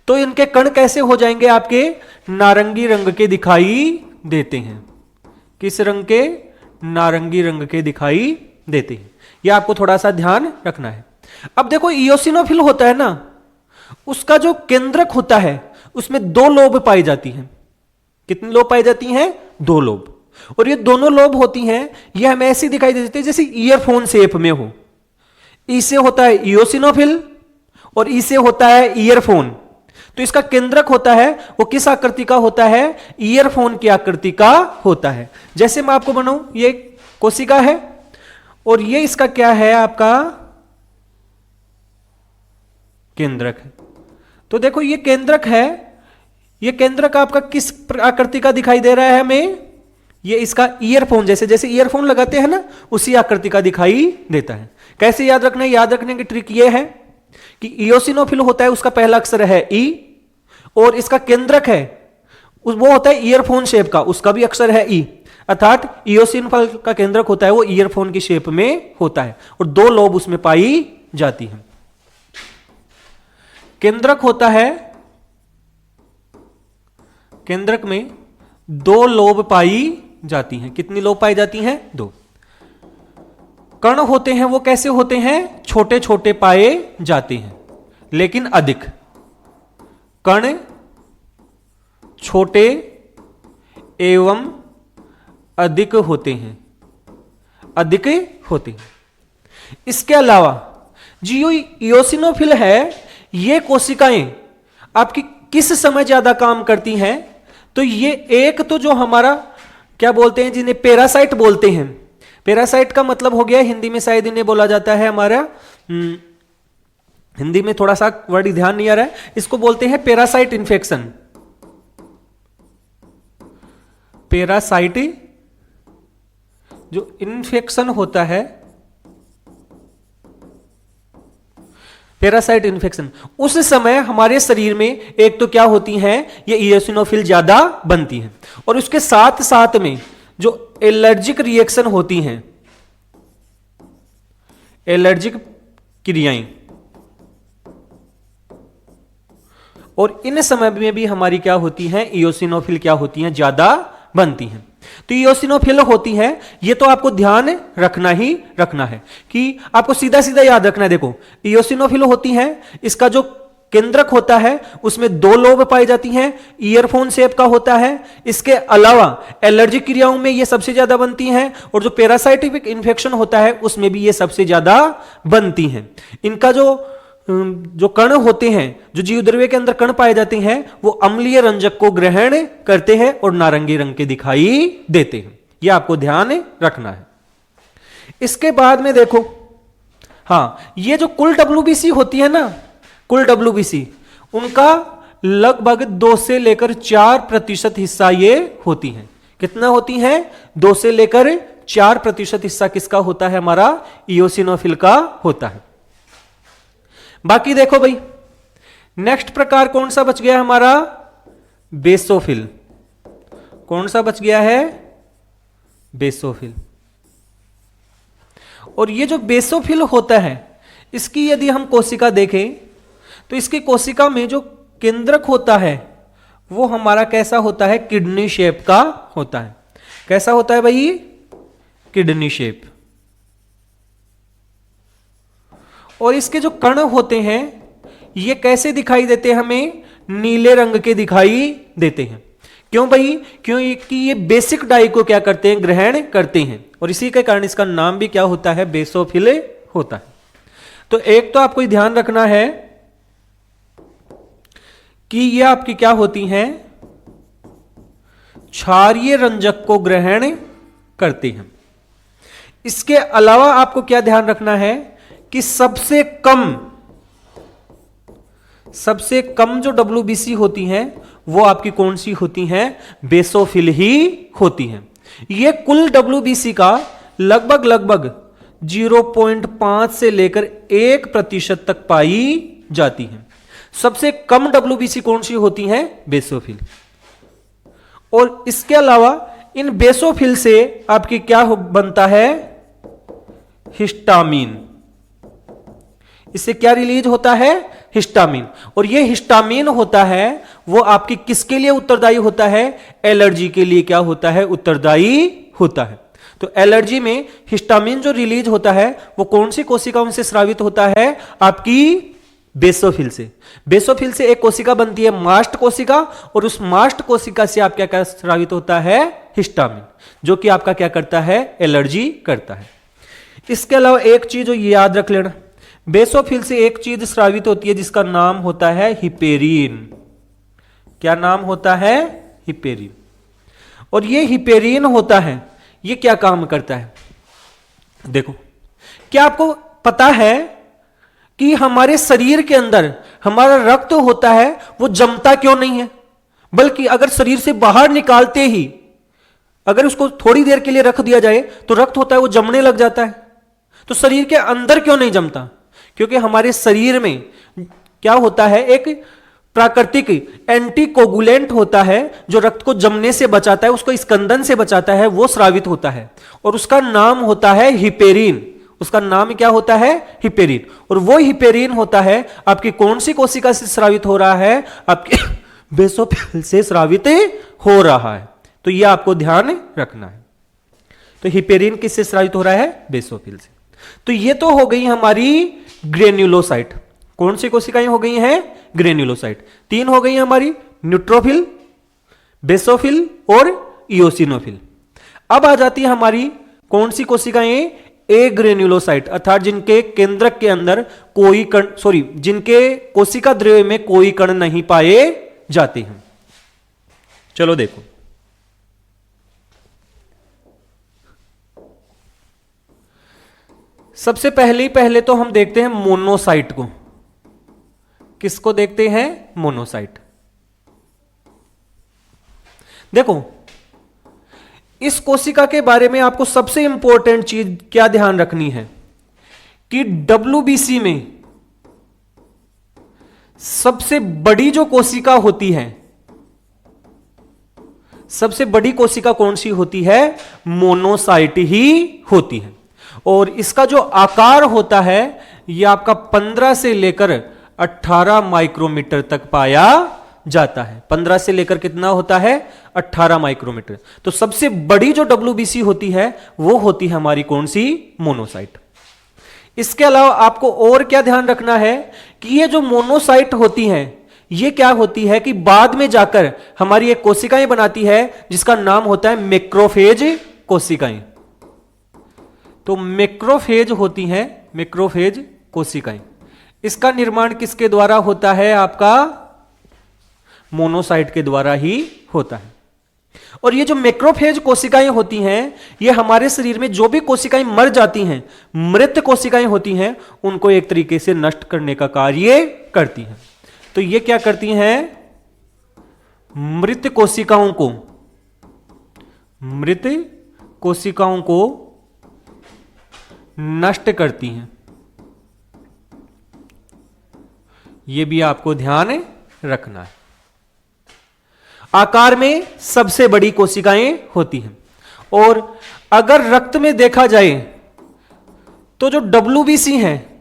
तो इनके कण कैसे हो जाएंगे? आपके नारंगी रंग के दिखाई देते हैं। किस रंग के? नारंगी रंग के दिखाई देते हैं। यह आपको थोड़ा सा ध्यान रखना है। अब देखो इयोसिनोफिल होता है ना, उसका जो केंद्रक होता है उसमें 2 लोब पाई जाती हैं। कितनी लोब पाई जाती हैं? 2 लोब। और ये दोनों लोब होती हैं, ये हमें ऐसी दिखाई देती है जैसे ईयरफोन शेप में हो। ई से होता है इयोसिनोफिल और ई से होता है ईयरफोन। तो इसका केंद्रक होता है वो किस आकृति का होता है? ईयरफोन की आकृति का होता है। जैसे मैं आपको बनाऊं, ये कोशिका है और ये इसका क्या है? आपका केंद्रक है। तो देखो ये केंद्रक है, ये केंद्रक आपका किस आकृति का दिखाई दे रहा है हमें? ये इसका ईयरफोन, जैसे जैसे ईयरफोन लगाते हैं ना उसी आकृति का दिखाई देता है। कैसे याद रखना है? याद रखने की ट्रिक ये है कि इयोसिनोफिल होता है उसका पहला अक्षर है ई और इसका केंद्रक है वो होता है ईयरफोन शेप का, उसका भी अक्षर है ई। अर्थात इयोसिनोफिल का केंद्रक होता है वो ईयरफोन की शेप में होता है और 2 लोब उसमें पाई जाती है। केंद्रक होता है, केंद्रक में 2 लोब पाई जाती हैं। कितनी लोब पाई जाती हैं? 2। कण होते हैं वो कैसे होते हैं? छोटे छोटे पाए जाते हैं लेकिन अधिक। कण छोटे एवं अधिक होते हैं, अधिक होते हैं। इसके अलावा जो इयोसिनोफिल है ये कोशिकाएं आपकी किस समय ज्यादा काम करती हैं? तो ये एक तो जो हमारा क्या बोलते हैं, जिन्हें पैरासाइट बोलते हैं। पैरासाइट का मतलब हो गया हिंदी में शायद इन्हें बोला जाता है हमारा, हिंदी में थोड़ा सा वर्ड ध्यान नहीं आ रहा है, इसको बोलते हैं पैरासाइट इन्फेक्शन। पैरासाइट जो इन्फेक्शन होता है, पैरासाइट इन्फेक्शन, उस समय हमारे शरीर में एक तो क्या होती हैं, ये इयोसिनोफिल ज्यादा बनती हैं, और उसके साथ साथ में जो एलर्जिक रिएक्शन होती हैं, एलर्जिक क्रियाएं, और इन समय में भी हमारी क्या होती हैं, इयोसिनोफिल क्या होती हैं, ज्यादा बनती हैं। तो इयोसिनोफिल होती है, ये तो आपको ध्यान रखना ही रखना है कि आपको सीधा सीधा याद रखना है। देखो इयोसिनोफिल होती है, इसका जो केंद्रक होता है उसमें दो लोब पाई जाती हैं, ईयरफोन शेप का होता है। इसके अलावा एलर्जिक क्रियाओं में ये सबसे ज्यादा बनती हैं, और जो पैरासाइटिक इंफेक्शन होता है उसमें भी ये सबसे ज्यादा बनती हैं। इनका जो कण होते हैं, जो जीवद्रव्य के अंदर कण पाए जाते हैं, वो अम्लीय रंजक को ग्रहण करते हैं और नारंगी रंग के दिखाई देते हैं। ये आपको ध्यान रखना है। इसके बाद में देखो, हाँ, ये जो कुल WBC होती है ना, कुल WBC, उनका लगभग 2 से लेकर 4% हिस्सा ये होती हैं। कितना होती हैं? 2 से लेकर 4% हिस्सा किसका होता है? हमारा इयोसिनोफिल का होता है। बाकी देखो भाई, नेक्स्ट प्रकार कौन सा बच गया हमारा? बेसोफिल। कौन सा बच गया है? बेसोफिल। और ये जो बेसोफिल होता है, इसकी यदि हम कोशिका देखें तो इसकी कोशिका में जो केंद्रक होता है वो हमारा कैसा होता है? किडनी शेप का होता है। कैसा होता है भाई? Kidney shape. और इसके जो कण होते हैं ये कैसे दिखाई देते हैं? हमें नीले रंग के दिखाई देते हैं। क्यों भाई? क्योंकि ये बेसिक डाई को क्या करते हैं? ग्रहण करते हैं, और इसी के कारण इसका नाम भी क्या होता है? बेसोफिल होता है। तो एक तो आपको ध्यान रखना है कि ये आपकी क्या होती हैं? क्षारीय रंजक को ग्रहण करते हैं। इसके अलावा आपको क्या ध्यान रखना है कि सबसे कम जो WBC होती हैं वो आपकी कौन सी होती हैं? बेसोफिल ही होती हैं। ये कुल WBC का लगभग 0.5 से लेकर 1% तक पाई जाती है। सबसे कम WBC कौन सी होती हैं? बेसोफिल। और इसके अलावा इन बेसोफिल से आपकी क्या बनता है? हिस्टामीन। इससे क्या रिलीज होता है? हिस्टामीन। और ये हिस्टामीन होता है वो आपकी किसके लिए उत्तरदायी होता है? एलर्जी के लिए क्या होता है? उत्तरदायी होता है। तो एलर्जी में हिस्टामीन जो रिलीज होता है वो कौन सी कोशिकाओं से स्रावित होता है? आपकी बेसोफिल से। बेसोफिल से एक कोशिका बनती है मास्ट कोशिका, और उस मास्ट कोशिका से आप क्या स्रावित होता है? हिस्टामीन, जो कि आपका क्या करता है? एलर्जी करता है। इसके अलावा एक चीज जो याद रख लेना, बेसोफिल से एक चीज स्रावित होती है जिसका नाम होता है हिपेरीन। क्या नाम होता है? हिपेरीन। और ये हिपेरीन होता है, ये क्या काम करता है? देखो, क्या आपको पता है कि हमारे शरीर के अंदर हमारा रक्त होता है वो जमता क्यों नहीं है? बल्कि अगर शरीर से बाहर निकालते ही अगर उसको थोड़ी देर के लिए रख दिया जाए तो रक्त होता है वो जमने लग जाता है। तो शरीर के अंदर क्यों नहीं जमता? क्योंकि हमारे शरीर में क्या होता है? एक प्राकृतिक एंटीकोगुलेंट होता है जो रक्त को जमने से बचाता है, उसको स्कंदन से बचाता है, वो स्रावित होता है, और उसका नाम होता है हिपेरीन। उसका नाम क्या होता है? हिपेरीन। और वो हिपेरीन होता है आपकी कौन सी कोशिका से स्रावित हो रहा है? आपके बेसोफिल से स्रावित हो रहा है। तो यह आपको ध्यान रखना है। तो हिपेरीन किससे स्रावित हो रहा है? बेसोफिल से। तो ये तो हो गई हमारी ग्रेन्युलोसाइट। कौन सी कोशिकाएं हो गई हैं? ग्रेन्युलोसाइट। 3 हो गई हमारी, न्यूट्रोफिल, बेसोफिल और इयोसिनोफिल। अब आ जाती है हमारी कौन सी कोशिकाएं? ए ग्रेन्युलोसाइट, अर्थात जिनके केंद्रक के अंदर कोई कण, जिनके कोशिका द्रव्य में कोई कण नहीं पाए जाते हैं। चलो देखो, सबसे पहले तो हम देखते हैं मोनोसाइट को। किसको देखते हैं? मोनोसाइट। देखो, इस कोशिका के बारे में आपको सबसे इंपॉर्टेंट चीज क्या ध्यान रखनी है कि डब्ल्यूबीसी में सबसे बड़ी जो कोशिका होती है, सबसे बड़ी कोशिका कौन सी होती है? मोनोसाइट ही होती है। और इसका जो आकार होता है यह आपका 15 से लेकर 18 माइक्रोमीटर तक पाया जाता है। 15 से लेकर कितना होता है? 18 माइक्रोमीटर। तो सबसे बड़ी जो डब्ल्यूबीसी होती है वो होती है हमारी कौन सी? मोनोसाइट। इसके अलावा आपको और क्या ध्यान रखना है कि ये जो मोनोसाइट होती हैं ये क्या होती है कि बाद में जाकर हमारी एक कोशिकाएं बनाती है जिसका नाम होता है मैक्रोफेज कोशिकाएं। तो मैक्रोफेज होती हैं, मैक्रोफेज कोशिकाएं। इसका निर्माण किसके द्वारा होता है? आपका मोनोसाइट के द्वारा ही होता है। और ये जो मैक्रोफेज कोशिकाएं होती हैं ये हमारे शरीर में जो भी कोशिकाएं मर जाती हैं, मृत कोशिकाएं होती हैं, उनको एक तरीके से नष्ट करने का कार्य करती हैं। तो ये क्या करती हैं? मृत कोशिकाओं को नष्ट करती हैं। यह भी आपको ध्यान रखना है। आकार में सबसे बड़ी कोशिकाएं होती हैं। और अगर रक्त में देखा जाए तो जो डब्ल्यूबीसी है,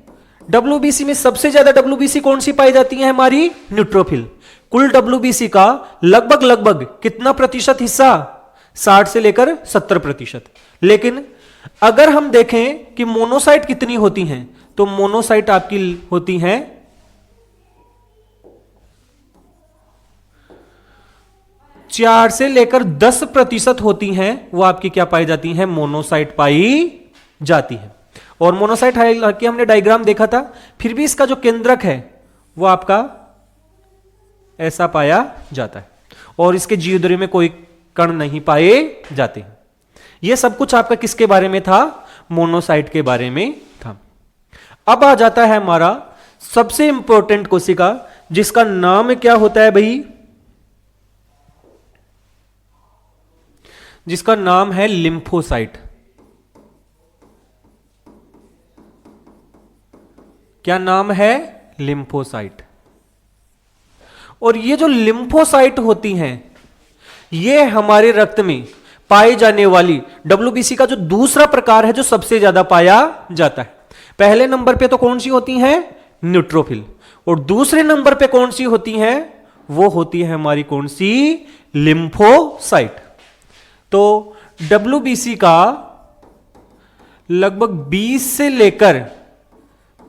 डब्ल्यूबीसी में सबसे ज्यादा डब्ल्यूबीसी कौन सी पाई जाती है? हमारी न्यूट्रोफिल। कुल डब्ल्यूबीसी का लगभग कितना प्रतिशत हिस्सा? 60 से लेकर 70%। लेकिन अगर हम देखें कि मोनोसाइट कितनी होती हैं तो मोनोसाइट आपकी होती हैं 4 से लेकर 10% होती हैं, वो आपकी क्या पाई जाती हैं? मोनोसाइट पाई जाती है। और मोनोसाइट हालांकि हमने डायग्राम देखा था, फिर भी इसका जो केंद्रक है वो आपका ऐसा पाया जाता है और इसके जीवद्रव्य में कोई कण नहीं पाए जाते हैं। यह सब कुछ आपका किसके बारे में था? मोनोसाइट के बारे में था। अब आ जाता है हमारा सबसे इंपॉर्टेंट कोशिका जिसका नाम क्या होता है भाई? जिसका नाम है लिम्फोसाइट। क्या नाम है? लिम्फोसाइट। और ये जो लिम्फोसाइट होती हैं ये हमारे रक्त में पाई जाने वाली डब्ल्यूबीसी का जो दूसरा प्रकार है जो सबसे ज्यादा पाया जाता है। पहले नंबर पे तो कौन सी होती हैं? न्यूट्रोफिल। और दूसरे नंबर पे कौन सी होती हैं? वो होती है हमारी कौन सी? लिम्फोसाइट। तो डब्ल्यूबीसी का लगभग 20 से लेकर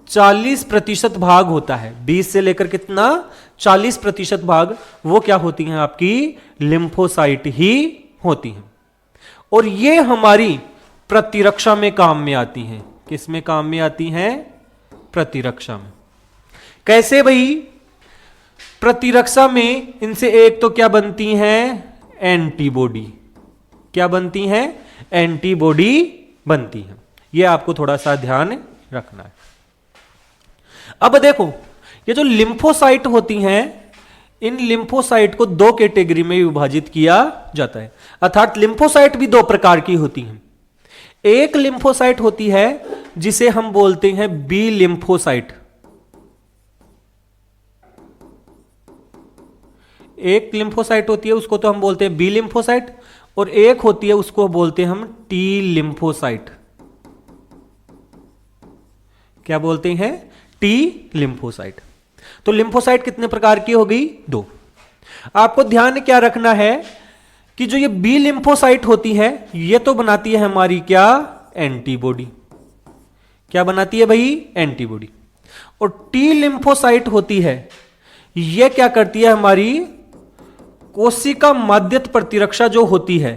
40% भाग होता है। 20 से लेकर कितना? 40% भाग वो क्या होती हैं? आपकी लिम्फोसाइट ही होती हैं। और ये हमारी प्रतिरक्षा में काम में आती हैं। किस में काम में आती हैं? प्रतिरक्षा में। कैसे भाई? प्रतिरक्षा में इनसे एक तो क्या बनती हैं? एंटीबॉडी। क्या बनती हैं? एंटीबॉडी बनती हैं। यह आपको थोड़ा सा ध्यान रखना है। अब देखो ये जो लिम्फोसाइट होती हैं इन लिम्फोसाइट को दो कैटेगरी में विभाजित किया जाता है। अर्थात लिम्फोसाइट भी दो प्रकार की होती हैं। एक लिम्फोसाइट होती है जिसे हम बोलते हैं बी लिम्फोसाइट। एक लिम्फोसाइट होती है उसको तो हम बोलते हैं बी लिम्फोसाइट, और एक होती है उसको बोलते हैं हम टी लिम्फोसाइट। क्या बोलते हैं? T lymphocyte. तो लिम्फोसाइट कितने प्रकार की हो गई? दो। आपको ध्यान क्या रखना है कि जो ये बी लिम्फोसाइट होती है ये तो बनाती है हमारी क्या? एंटीबॉडी। क्या बनाती है भाई? एंटीबॉडी। और टी लिम्फोसाइट होती है ये क्या करती है? हमारी कोशिका माध्यस्थ प्रतिरक्षा जो होती है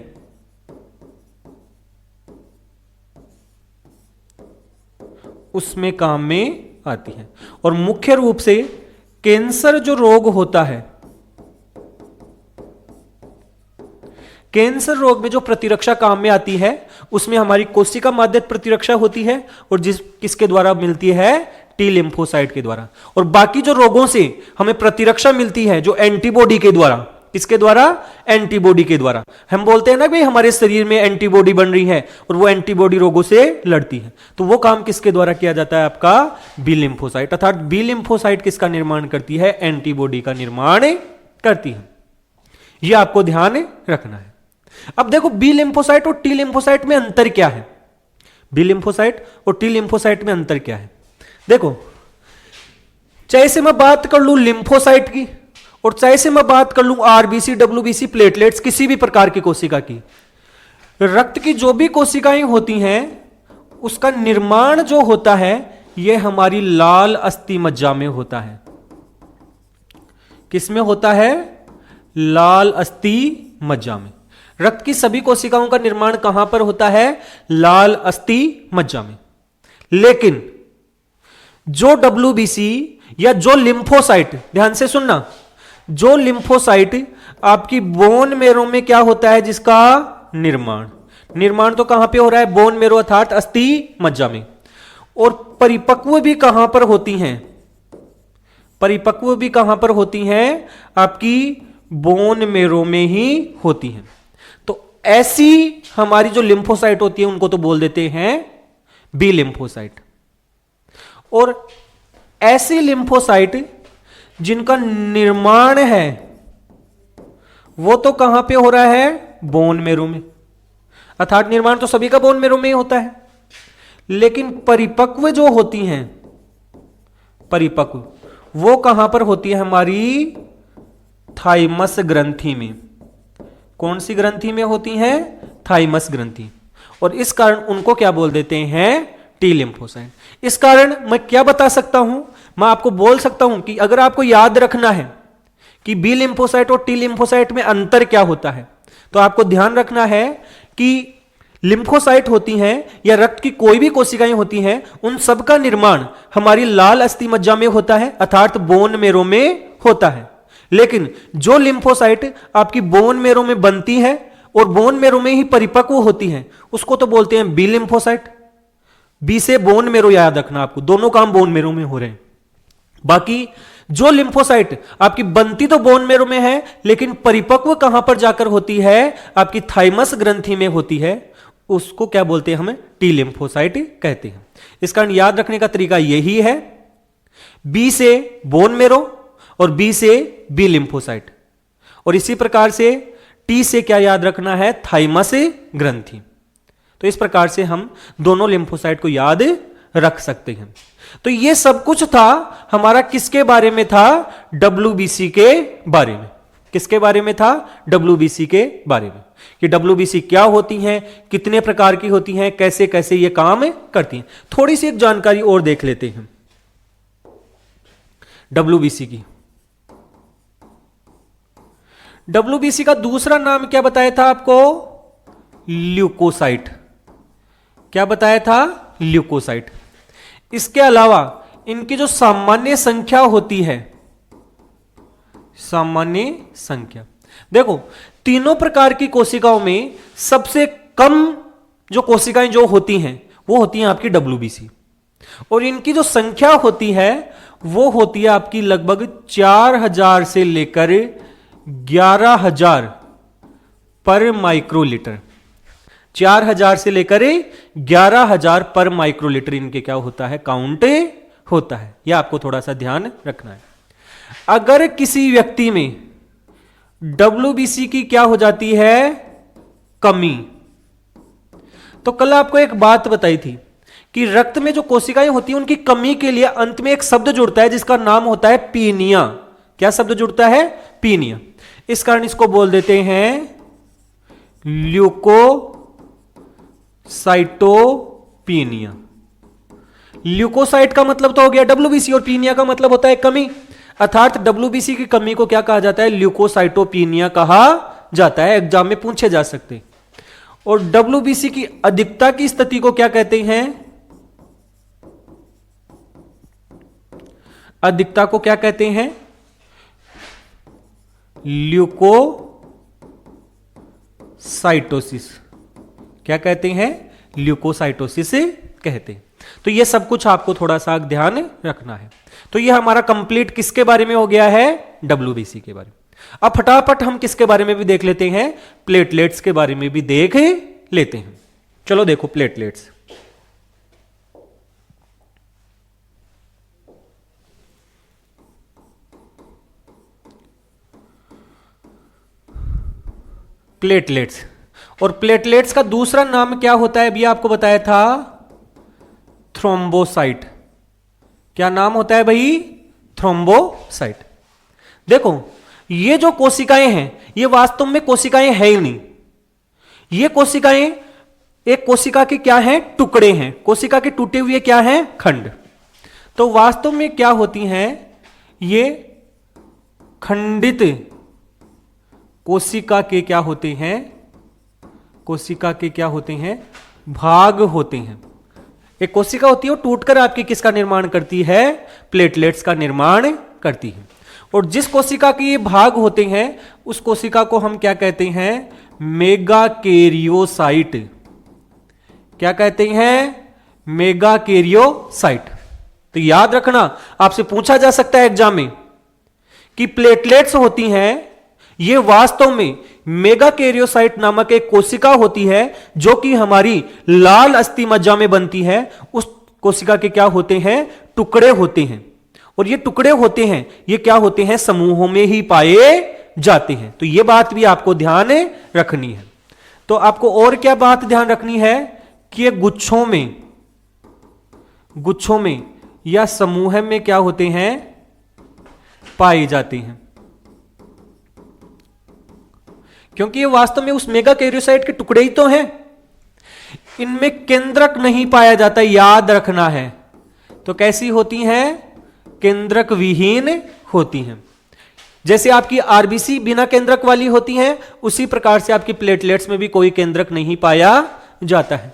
उसमें काम में आती है। और मुख्य रूप से कैंसर जो रोग होता है, कैंसर रोग में जो प्रतिरक्षा काम में आती है उसमें हमारी कोशिका माध्यस्थ प्रतिरक्षा होती है और किसके द्वारा मिलती है? टी लिम्फोसाइट के द्वारा। और बाकी जो रोगों से हमें प्रतिरक्षा मिलती है जो एंटीबॉडी के द्वारा किसके द्वारा? एंटीबॉडी के द्वारा। हम बोलते हैं ना भाई हमारे शरीर में एंटीबॉडी बन रही है और वो एंटीबॉडी रोगों से लड़ती है, तो वो काम किसके द्वारा किया जाता है? आपका बी लिम्फोसाइट। अर्थात बी लिम्फोसाइट किसका निर्माण करती है? एंटीबॉडी का निर्माण करती है। ये आपको ध्यान रखना है। अब देखो बी लिम्फोसाइट और टी लिम्फोसाइट में अंतर क्या है? बी लिम्फोसाइट और टी लिम्फोसाइट में अंतर क्या है? देखो, चाहे से मैं बात कर लूं लिम्फोसाइट की और चाहे से मैं बात कर लूं आरबीसी, डब्ल्यूबीसी, प्लेटलेट्स, किसी भी प्रकार की कोशिका की, रक्त की जो भी कोशिकाएं होती हैं उसका निर्माण जो होता है यह हमारी लाल अस्थि मज्जा में होता है। किसमें होता है? लाल अस्थि मज्जा में। रक्त की सभी कोशिकाओं का निर्माण कहां पर होता है? लाल अस्थि मज्जा में। लेकिन जो डब्ल्यूबीसी या जो लिम्फोसाइट, ध्यान से सुनना, जो लिम्फोसाइट आपकी बोन मेरो में क्या होता है? जिसका निर्माण तो कहां पे हो रहा है? बोन मेरो अर्थात अस्थि मज्जा में। और परिपक्व भी कहां पर होती हैं? परिपक्व भी कहां पर होती हैं? आपकी बोन मेरो में ही होती हैं। तो ऐसी हमारी जो लिम्फोसाइट होती है उनको तो बोल देते हैं बी लिम्फोसाइट। और ऐसी लिम्फोसाइट जिनका निर्माण है वो तो कहां पे हो रहा है? बोन मेरो में। अर्थात निर्माण तो सभी का बोन मेरो में ही होता है, लेकिन परिपक्व जो होती हैं, परिपक्व वो कहां पर होती है? हमारी थाइमस ग्रंथि में। कौन सी ग्रंथि में होती हैं? थाइमस ग्रंथि। और इस कारण उनको क्या बोल देते हैं? T lymphocyte. इस कारण मैं क्या बता सकता हूं? मैं आपको बोल सकता हूं कि अगर आपको याद रखना है कि बी लिम्फोसाइट और टी लिम्फोसाइट में अंतर क्या होता है, तो आपको ध्यान रखना है कि लिम्फोसाइट होती हैं या रक्त की कोई भी कोशिकाएं होती हैं, उन सब का निर्माण हमारी लाल अस्थि मज्जा में होता है, अर्थात बोन मेरो में होता है। लेकिन जो लिम्फोसाइट आपकी बोन मेरो में बनती है और बोन मेरो में ही परिपक्व होती है, उसको तो बोलते हैं बी लिम्फोसाइट। बी से बोन मेरो याद रखना, आपको दोनों काम बोन मेरो में हो रहे हैं। बाकी जो लिम्फोसाइट आपकी बनती तो बोन मेरो में है, लेकिन परिपक्व कहां पर जाकर होती है? आपकी थाइमस ग्रंथि में होती है, उसको क्या बोलते हैं? हमें टी लिम्फोसाइट कहते हैं। इस कारण याद रखने का तरीका यही है, बी से बोन मेरो और बी से बी लिम्फोसाइट। और इसी प्रकार से टी से क्या याद रखना है? थाइमस ग्रंथि। तो इस प्रकार से हम दोनों लिम्फोसाइट को याद रख सकते हैं। तो ये सब कुछ था हमारा किसके बारे में था? डब्ल्यूबीसी के बारे में। किसके बारे में था? डब्ल्यूबीसी के बारे में, कि डब्ल्यूबीसी क्या होती हैं, कितने प्रकार की होती हैं, कैसे कैसे ये काम करती हैं। थोड़ी सी एक जानकारी और देख लेते हैं डब्ल्यूबीसी की। डब्ल्यूबीसी का दूसरा नाम क्या बताया था आपको? ल्यूकोसाइट। क्या बताया था? ल्यूकोसाइट। इसके अलावा इनकी जो सामान्य संख्या होती है, सामान्य संख्या, देखो तीनों प्रकार की कोशिकाओं में सबसे कम जो कोशिकाएं जो होती हैं वो होती हैं आपकी डब्ल्यूबीसी। और इनकी जो संख्या होती है वो होती है आपकी लगभग 4000 से लेकर 11000 पर माइक्रोलीटर। 4000 से लेकर 11000 पर माइक्रोलीटर इनके क्या होता है? काउंट होता है। यह आपको थोड़ा सा ध्यान रखना है। अगर किसी व्यक्ति में डब्ल्यूबीसी की क्या हो जाती है? कमी, तो कल आपको एक बात बताई थी कि रक्त में जो कोशिकाएं होती हैं उनकी कमी के लिए अंत में एक शब्द जुड़ता है जिसका नाम होता है पीनिया। क्या शब्द जुड़ता है? पीनिया। इस कारण इसको बोल देते हैं ल्यूकोसाइटोपीनिया। ल्यूकोसाइट का मतलब तो हो गया डब्ल्यूबीसी और पीनिया का मतलब होता है कमी, अर्थात डब्ल्यूबीसी की कमी को क्या कहा जाता है? ल्यूकोसाइटोपीनिया कहा जाता है। एग्जाम में पूछे जा सकते। और डब्ल्यूबीसी की अधिकता की स्थिति को क्या कहते हैं? अधिकता को क्या कहते हैं? ल्यूकोसाइटोसिस। क्या कहते हैं? ल्यूकोसाइटोसिस कहते हैं। तो ये सब कुछ आपको थोड़ा सा ध्यान रखना है। तो ये हमारा कंप्लीट किसके बारे में हो गया है? डब्ल्यूबीसी के बारे में। अब फटाफट हम किसके बारे में भी देख लेते हैं, प्लेटलेट्स के बारे में भी देख लेते हैं। चलो देखो प्लेटलेट्स। प्लेटलेट्स, और प्लेटलेट्स का दूसरा नाम क्या होता है, अभी आपको बताया था, थ्रोम्बोसाइट। क्या नाम होता है भाई, थ्रोम्बोसाइट। देखो ये जो कोशिकाएं हैं ये वास्तव में कोशिकाएं है ही नहीं, ये कोशिकाएं एक कोशिका के क्या हैं, टुकड़े हैं, कोशिका के टूटे हुए क्या हैं, खंड। तो वास्तव में क्या होती हैं, ये खंडित कोशिका के क्या होते हैं, कोशिका के क्या होते हैं, भाग होते हैं। एक कोशिका होती है वो टूटकर आपकी किसका निर्माण करती है, प्लेटलेट्स का निर्माण करती है। और जिस कोशिका के ये भाग होते हैं उस कोशिका को हम क्या कहते हैं, मेगाकैरियोसाइट। क्या कहते हैं, मेगाकैरियोसाइट। तो याद रखना, आपसे पूछा जा सकता है एग्जाम में कि प्लेटलेट्स होती हैं ये वास्तव में मेगाकैरियोसाइट नामक एक कोशिका होती है जो कि हमारी लाल अस्थि मज्जा में बनती है। उस कोशिका के क्या होते हैं, टुकड़े होते हैं, और ये टुकड़े होते हैं ये क्या होते हैं, समूहों में ही पाए जाते हैं। तो ये बात भी आपको ध्यान रखनी है। तो आपको और क्या बात ध्यान रखनी है कि ये गुच्छों में या समूह में क्या होते हैं, पाए जाते हैं, क्योंकि ये वास्तव में उस मेगाकैरियोसाइट के टुकड़े ही तो हैं। इनमें केंद्रक नहीं पाया जाता, याद रखना है। तो कैसी होती हैं, केंद्रक विहीन होती हैं। जैसे आपकी आरबीसी बिना केंद्रक वाली होती हैं, उसी प्रकार से आपकी प्लेटलेट्स में भी कोई केंद्रक नहीं पाया जाता है।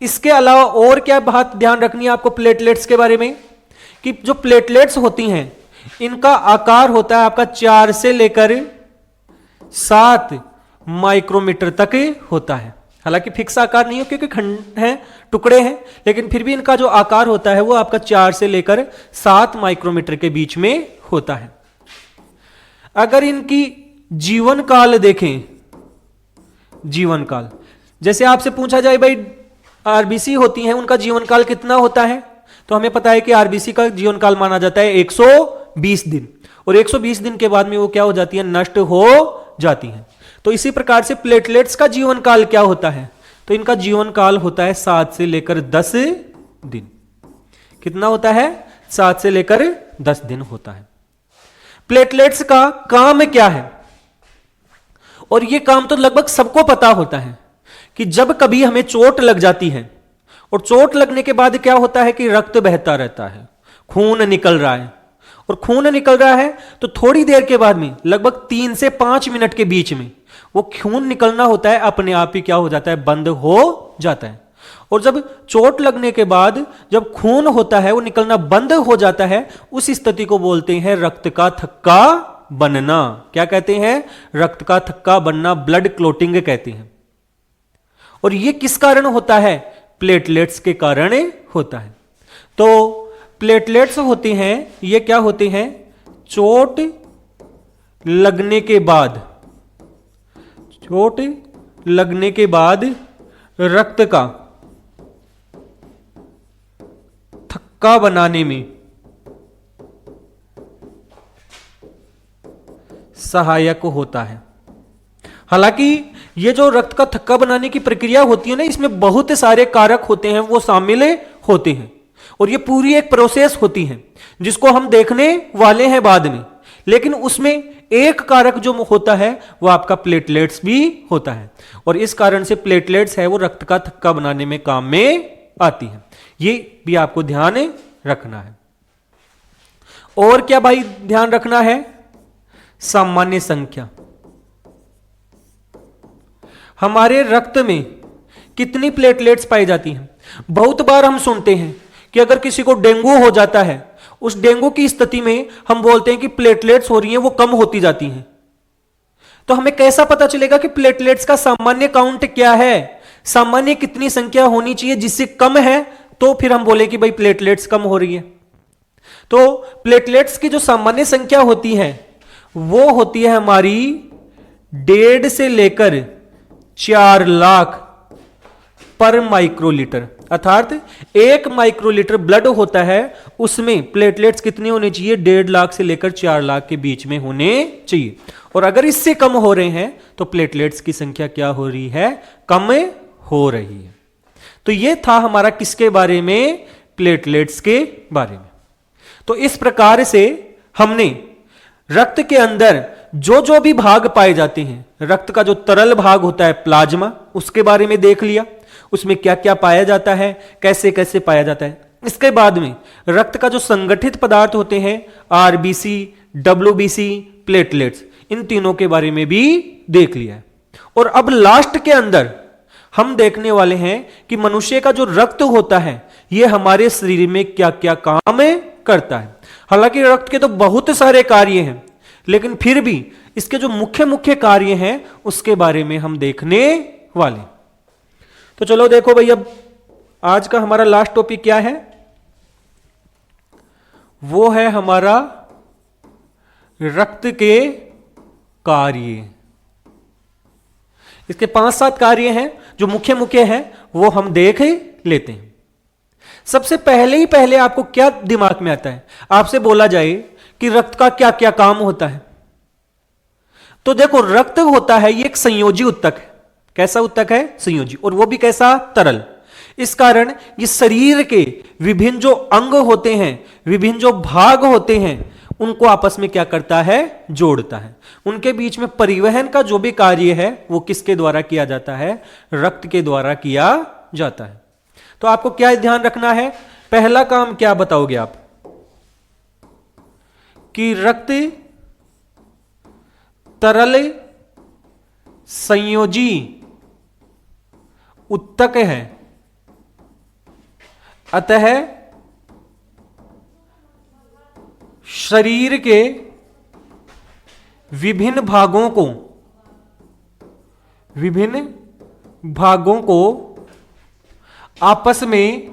इसके अलावा और क्या बात ध्यान रखनी है आपको प्लेटलेट्स के बारे में, कि जो प्लेटलेट्स होती हैं इनका आकार होता है आपका 4 से लेकर 7 माइक्रोमीटर तक होता है। हालांकि फिक्स आकार नहीं हो क्योंकि खंड हैं, टुकड़े हैं, लेकिन फिर भी इनका जो आकार होता है वो आपका 4 से लेकर 7 माइक्रोमीटर के बीच में होता है। अगर इनकी जीवन काल देखें, जीवन काल, जैसे आपसे पूछा जाए भाई आरबीसी होती हैं उनका जीवन काल कितना होता है, तो हमें पता है कि आरबीसी का जीवन काल माना जाता है 120 दिन, और 120 दिन के बाद में वो क्या हो जाती है, नष्ट हो जाती है। तो इसी प्रकार से प्लेटलेट्स का जीवन काल क्या होता है, तो इनका जीवन काल होता है 7 से लेकर 10 दिन। कितना होता है, 7 से लेकर 10 दिन होता है। प्लेटलेट्स का काम क्या है, और यह काम तो लगभग सबको पता होता है कि जब कभी हमें चोट लग जाती है, और चोट लगने के बाद क्या होता है कि रक्त बहता रहता है, खून निकल रहा है, और खून निकल रहा है तो थोड़ी देर के बाद में लगभग 3 से 5 मिनट के बीच में वो खून निकलना होता है अपने आप ही क्या हो जाता है, बंद हो जाता है। और जब चोट लगने के बाद जब खून होता है वो निकलना बंद हो जाता है, उस स्थिति को बोलते हैं रक्त का थक्का बनना। क्या कहते हैं, रक्त का थक्का बनना, ब्लड क्लोटिंग कहते हैं। और ये किस कारण होता है, प्लेटलेट्स के कारण होता है। तो प्लेटलेट्स होते हैं ये क्या होते हैं, चोट लगने के बाद, चोट लगने के बाद रक्त का थक्का बनाने में सहायक होता है। हालांकि ये जो रक्त का थक्का बनाने की प्रक्रिया होती है ना, इसमें बहुत सारे कारक होते हैं वो शामिल होते हैं, और ये पूरी एक प्रोसेस होती है जिसको हम देखने वाले हैं बाद में। लेकिन उसमें एक कारक जो होता है वो आपका प्लेटलेट्स भी होता है, और इस कारण से प्लेटलेट्स है वो रक्त का थक्का बनाने में काम में आती है। ये भी आपको ध्यान रखना है। और क्या भाई ध्यान रखना है, सामान्य संख्या। हमारे रक्त में कितनी प्लेटलेट्स पाई जाती हैं। बहुत बार हम सुनते हैं कि अगर किसी को डेंगू हो जाता है, उस डेंगू की स्थिति में हम बोलते हैं कि प्लेटलेट्स हो रही हैं वो कम होती जाती हैं। तो हमें कैसा पता चलेगा कि प्लेटलेट्स का सामान्य काउंट क्या है, सामान्य कितनी संख्या होनी चाहिए, जिससे कम है तो फिर हम बोले कि भाई प्लेटलेट्स कम हो रही है। तो प्लेटलेट्स की जो सामान्य संख्या होती है वो होती है हमारी 1.5 से लेकर 4 लाख पर माइक्रोलीटर। अर्थात 1 माइक्रोलीटर ब्लड होता है, उसमें प्लेटलेट्स कितने होने चाहिए? 1.5 लाख से लेकर 4 लाख के बीच में होने चाहिए। और अगर इससे कम हो रहे हैं तो प्लेटलेट्स की संख्या क्या हो रही है? कम हो रही है। तो यह था हमारा किसके बारे में? प्लेटलेट्स के बारे में। तो इस प्रकार से हमने रक्त के अंदर जो जो भी भाग पाए जाते हैं, रक्त का जो तरल भाग होता है प्लाज्मा, उसके बारे में देख लिया, उसमें क्या क्या पाया जाता है, कैसे कैसे पाया जाता है। इसके बाद में रक्त का जो संगठित पदार्थ होते हैं, आरबीसी, डब्ल्यूबीसी, प्लेटलेट्स, इन तीनों के बारे में भी देख लिया है। और अब लास्ट के अंदर हम देखने वाले हैं कि मनुष्य का जो रक्त होता है यह हमारे शरीर में क्या क्या काम करता है। हालांकि रक्त के तो बहुत सारे कार्य हैं, लेकिन फिर भी इसके जो मुख्य मुख्य कार्य हैं उसके बारे में हम देखने वाले। तो चलो देखो भाई, अब आज का हमारा लास्ट टॉपिक क्या है? वो है हमारा रक्त के कार्य। इसके 5-7 कार्य हैं जो मुख्य मुख्य हैं, वो हम देख लेते हैं। सबसे पहले आपको क्या दिमाग में आता है? आपसे बोला जाए कि रक्त का क्या क्या काम होता है, तो देखो रक्त होता है ये एक संयोजी उत्तक है। कैसा उत्तक है? संयोजी। और वो भी कैसा? तरल। इस कारण ये शरीर के विभिन्न जो अंग होते हैं, विभिन्न जो भाग होते हैं, उनको आपस में क्या करता है? जोड़ता है। उनके बीच में परिवहन का जो भी कार्य है वो किसके द्वारा किया जाता है? रक्त के द्वारा किया जाता है। तो आपको क्या ध्यान रखना है? पहला काम क्या बताओगे आप? कि रक्त तरल संयोजी उत्तक है, अतः शरीर के विभिन्न भागों को आपस में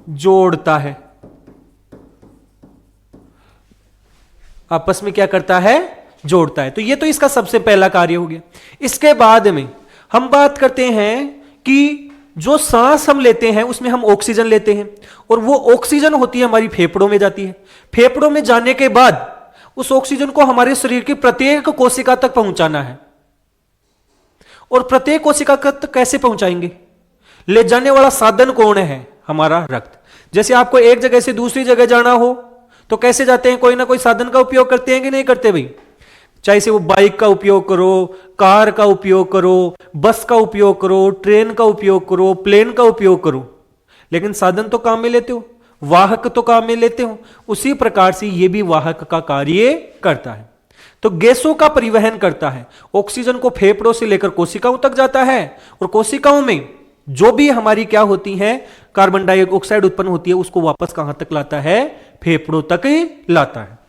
जोड़ता है। आपस में क्या करता है? जोड़ता है। तो ये तो इसका सबसे पहला कार्य हो गया। इसके बाद में हम बात करते हैं कि जो सांस हम लेते हैं उसमें हम ऑक्सीजन लेते हैं, और वो ऑक्सीजन होती है हमारी फेफड़ों में जाती है। फेफड़ों में जाने के बाद उस ऑक्सीजन को हमारे शरीर की प्रत्येक कोशिका तक पहुंचाना है। और प्रत्येक कोशिका तक कैसे पहुंचाएंगे? ले जाने वाला साधन कौन है? हमारा रक्त। जैसे आपको एक जगह से दूसरी जगह जाना हो तो कैसे जाते हैं? कोई ना कोई साधन का उपयोग करते हैं कि नहीं करते भाई? चाहे से वो बाइक का उपयोग करो, कार का उपयोग करो, बस का उपयोग करो, ट्रेन का उपयोग करो, प्लेन का उपयोग करो, लेकिन साधन तो काम में लेते हो, वाहक तो काम में लेते हो। उसी प्रकार से ये भी वाहक का कार्य करता है। तो गैसों का परिवहन करता है। ऑक्सीजन को फेफड़ों से लेकर कोशिकाओं तक जाता है, और कोशिकाओं में जो भी हमारी क्या होती है? कार्बन डाइऑक्साइड उत्पन्न होती है, उसको वापस कहां तक लाता है? फेफड़ों तक लाता है।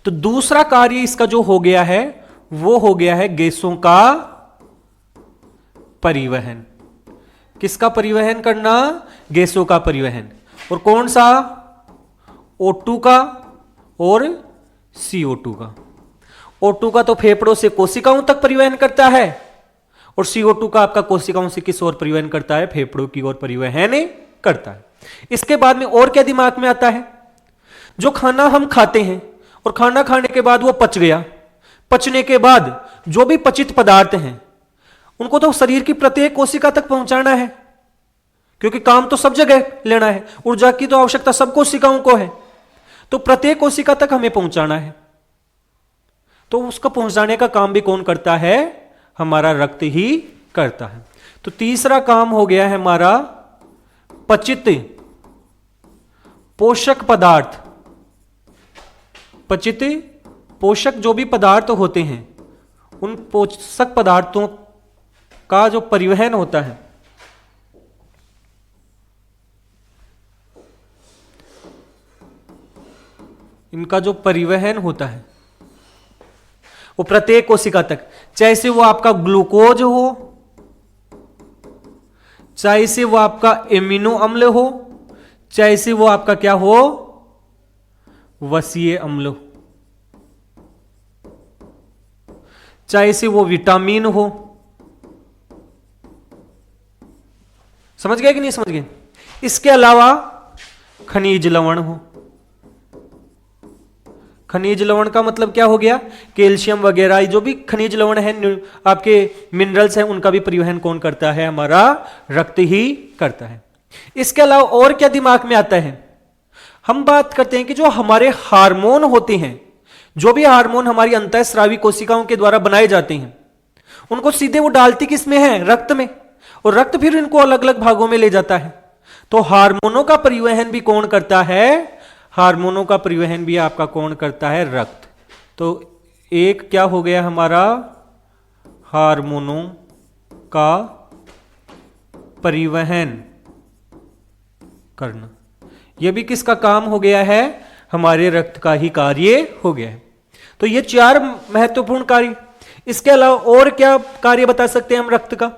तो दूसरा कार्य इसका जो हो गया है वो हो गया है गैसों का परिवहन। किसका परिवहन करना? गैसों का परिवहन। और कौन सा? O2 का और CO2 का। O2 का तो फेफड़ों से कोशिकाओं तक परिवहन करता है, और CO2 का आपका कोशिकाओं से किस ओर परिवहन करता है? फेफड़ों की ओर परिवहन करता है। इसके बाद में और क्या दिमाग में आता है? जो खाना हम खाते हैं और खाना खाने के बाद वो पच गया, पचने के बाद जो भी पचित पदार्थ हैं उनको तो शरीर की प्रत्येक कोशिका तक पहुंचाना है, क्योंकि काम तो सब जगह लेना है। ऊर्जा की तो आवश्यकता सब कोशिकाओं को है, तो प्रत्येक कोशिका तक हमें पहुंचाना है। तो उसका पहुंचाने का काम भी कौन करता है? हमारा रक्त ही करता है। तो तीसरा काम हो गया है हमारा पचित पोषक पदार्थ। पचित पोषक जो भी पदार्थ होते हैं, उन पोषक पदार्थों का जो परिवहन होता है, इनका जो परिवहन होता है वो प्रत्येक कोशिका तक, चाहे से वो आपका ग्लूकोज हो, चाहे से वो आपका एमिनो अम्ल हो, चाहे से वो आपका क्या हो? वसीय अम्ल, चाहे से वो विटामिन हो, समझ गए कि नहीं समझ गए। इसके अलावा खनिज लवण हो। खनिज लवण का मतलब क्या हो गया, कैल्शियम वगैरह जो भी खनिज लवण है, आपके मिनरल्स हैं, उनका भी परिवहन कौन करता है, हमारा रक्त ही करता है। इसके अलावा और क्या दिमाग में आता है, हम बात करते हैं कि जो हमारे हार्मोन होते हैं, जो भी हार्मोन हमारी अंतःस्रावी कोशिकाओं के द्वारा बनाए जाते हैं, उनको सीधे वो डालती किसमें है, रक्त में, और रक्त फिर इनको अलग अलग भागों में ले जाता है। तो हार्मोनों का परिवहन भी कौन करता है, हार्मोनों का परिवहन भी आपका कौन करता है, रक्त। तो एक क्या हो गया हमारा, हार्मोनों का परिवहन करना, यह भी किसका काम हो गया है, हमारे रक्त का ही कार्य हो गया है। तो ये चार महत्वपूर्ण कार्य। इसके अलावा और क्या कार्य बता सकते हैं हम रक्त का।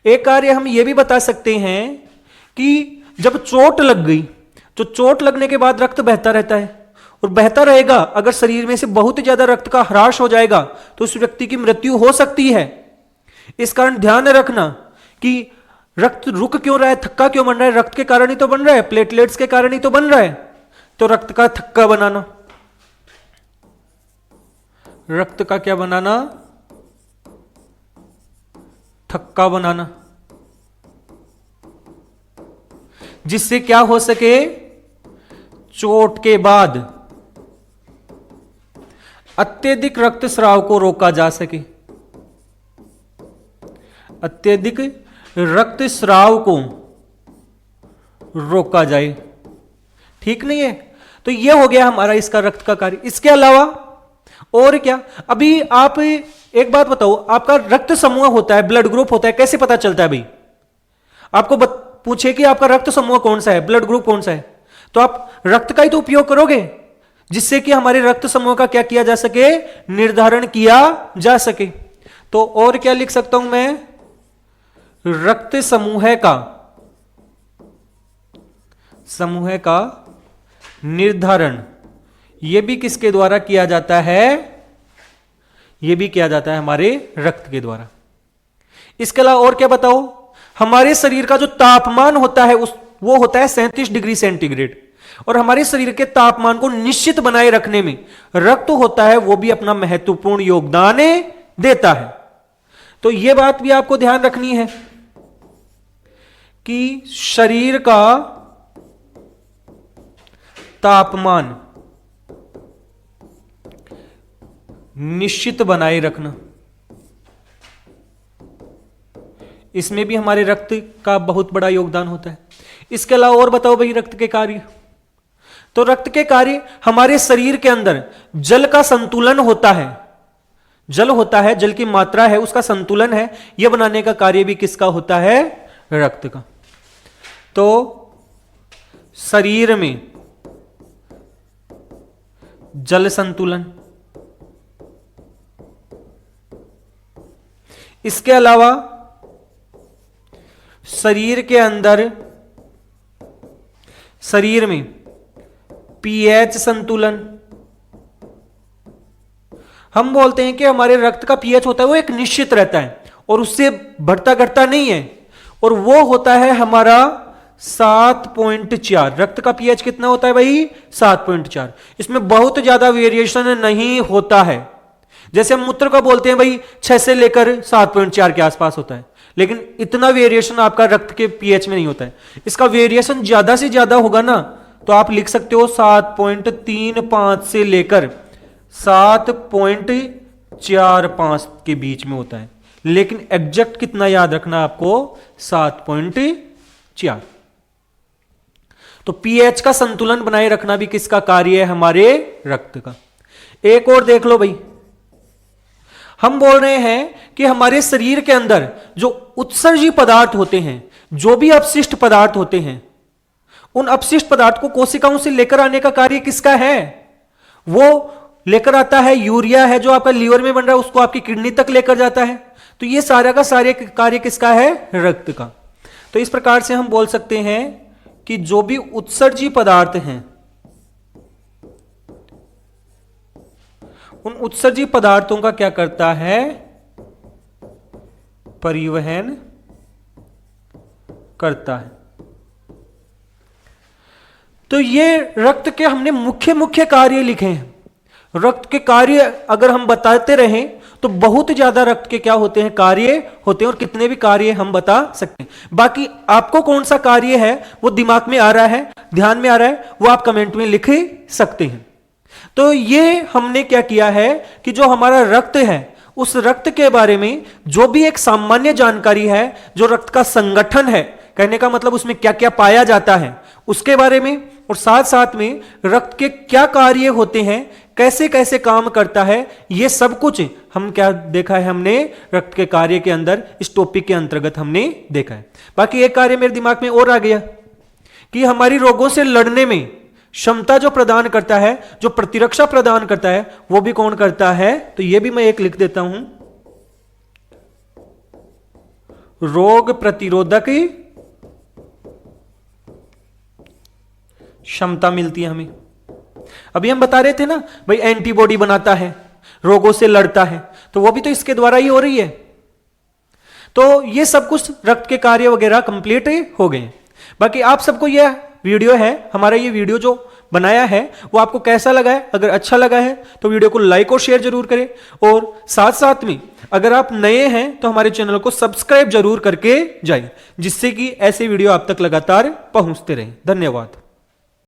एक कार्य हम ये भी बता सकते हैं कि जब चोट लग गई, तो चोट लगने के बाद रक्त बहता रहता है, और बहता रहेगा। अगर शरीर में से बहुत ज्यादा रक्त का ह्रास हो जाएगा तो उस व्यक्ति की मृत्यु हो सकती है। इस कारण ध्यान रखना कि रक्त रुक क्यों रहा है, थक्का क्यों बन रहा है, रक्त के कारण ही तो बन रहा है, प्लेटलेट्स के कारण ही तो बन रहा है। तो रक्त का थक्का बनाना, रक्त का क्या बनाना, थक्का बनाना, जिससे क्या हो सके, चोट के बाद अत्यधिक रक्तस्राव को रोका जा सके, अत्यधिक रक्तस्राव को रोका जाए। ठीक नहीं है। तो यह हो गया हमारा इसका रक्त का कार्य। इसके अलावा और क्या, अभी आप एक बात बताओ, आपका रक्त समूह होता है, ब्लड ग्रुप होता है, कैसे पता चलता है भाई। आपको पूछे कि आपका रक्त समूह कौन सा है, ब्लड ग्रुप कौन सा है, तो आप रक्त का ही तो उपयोग करोगे, जिससे कि हमारे रक्त समूह का क्या किया जा सके, निर्धारण किया जा सके। तो और क्या लिख सकता हूं मैं, रक्त समूह का निर्धारण, यह भी किसके द्वारा किया जाता है, यह भी किया जाता है हमारे रक्त के द्वारा। इसके अलावा और क्या बताओ, हमारे शरीर का जो तापमान होता है वो होता है 37 डिग्री सेंटीग्रेड, और हमारे शरीर के तापमान को निश्चित बनाए रखने में रक्त होता है, वो भी अपना महत्वपूर्ण योगदान देता है। तो यह बात भी आपको ध्यान रखनी है कि शरीर का तापमान निश्चित बनाए रखना, इसमें भी हमारे रक्त का बहुत बड़ा योगदान होता है। इसके अलावा और बताओ भाई रक्त के कार्य। तो रक्त के कार्य, हमारे शरीर के अंदर जल का संतुलन होता है, जल होता है, जल की मात्रा है, उसका संतुलन है, यह बनाने का कार्य भी किसका होता है, रक्त का। तो शरीर में जल संतुलन, इसके अलावा शरीर के अंदर, शरीर में पीएच संतुलन। हम बोलते हैं कि हमारे रक्त का पीएच होता है वो एक निश्चित रहता है और उससे बढ़ता घटता नहीं है, और वो होता है हमारा 7.4। रक्त का पीएच कितना होता है भाई, 7.4। इसमें बहुत ज्यादा वेरिएशन नहीं होता है। जैसे हम मूत्र का बोलते हैं भाई 6 से लेकर 7.4 के आसपास होता है, लेकिन इतना वेरिएशन आपका रक्त के पीएच में नहीं होता है। इसका वेरिएशन ज्यादा से ज्यादा होगा ना, तो आप लिख सकते हो 7.35 से लेकर 7.45 के बीच में होता है, लेकिन एग्जैक्ट कितना याद रखना आपको, 7.4। तो पीएच का संतुलन बनाए रखना भी किसका कार्य है, हमारे रक्त का। एक और देख लो भाई, हम बोल रहे हैं कि हमारे शरीर के अंदर जो उत्सर्जी पदार्थ होते हैं, जो भी अपशिष्ट पदार्थ होते हैं, उन अपशिष्ट पदार्थ को कोशिकाओं से लेकर आने का कार्य किसका है, वो लेकर आता है यूरिया है जो आपका लीवर में बन रहा है, उसको आपकी किडनी तक लेकर जाता है। तो ये सारा का सारे कार्य किसका है, रक्त का। तो इस प्रकार से हम बोल सकते हैं कि जो भी उत्सर्जी पदार्थ हैं, उन उत्सर्जी पदार्थों का क्या करता है, परिवहन करता है। तो ये रक्त के हमने मुख्य मुख्य कार्य लिखे हैं। रक्त के कार्य अगर हम बताते रहें तो बहुत ज्यादा रक्त के क्या होते हैं, कार्य होते हैं, और कितने भी कार्य हम बता सकते हैं। बाकी आपको कौन सा कार्य है वो दिमाग में आ रहा है, ध्यान में आ रहा है, वो आप कमेंट में लिख ही सकते हैं। तो ये हमने क्या किया है कि जो हमारा रक्त है उस रक्त के बारे में जो भी एक सामान्य जानकारी है, जो रक्त का संगठन है, कहने का मतलब उसमें क्या क्या पाया जाता है उसके बारे में, और साथ साथ में रक्त के क्या कार्य होते हैं, कैसे कैसे काम करता है, ये सब कुछ हम क्या देखा है, हमने रक्त के कार्य के अंदर इस टॉपिक के अंतर्गत हमने देखा है। बाकी एक कार्य मेरे दिमाग में और आ गया कि हमारी रोगों से लड़ने में क्षमता जो प्रदान करता है, जो प्रतिरक्षा प्रदान करता है, वो भी कौन करता है, तो ये भी मैं एक लिख देता हूं, रोग प्रतिरोधक क्षमता मिलती है हमें। अभी हम बता रहे थे ना भाई एंटीबॉडी बनाता है, रोगों से लड़ता है, तो वो भी तो इसके द्वारा ही हो रही है। तो ये सब कुछ रक्त के कार्य वगैरह कंप्लीट हो गए। बाकी आप सबको यह वीडियो है, हमारा ये वीडियो जो बनाया है वो आपको कैसा लगा है, अगर अच्छा लगा है तो वीडियो को लाइक और शेयर जरूर करें, और साथ साथ में अगर आप नए हैं तो हमारे चैनल को सब्सक्राइब जरूर करके जाइए, जिससे कि ऐसे वीडियो आप तक लगातार पहुंचते रहें। धन्यवाद।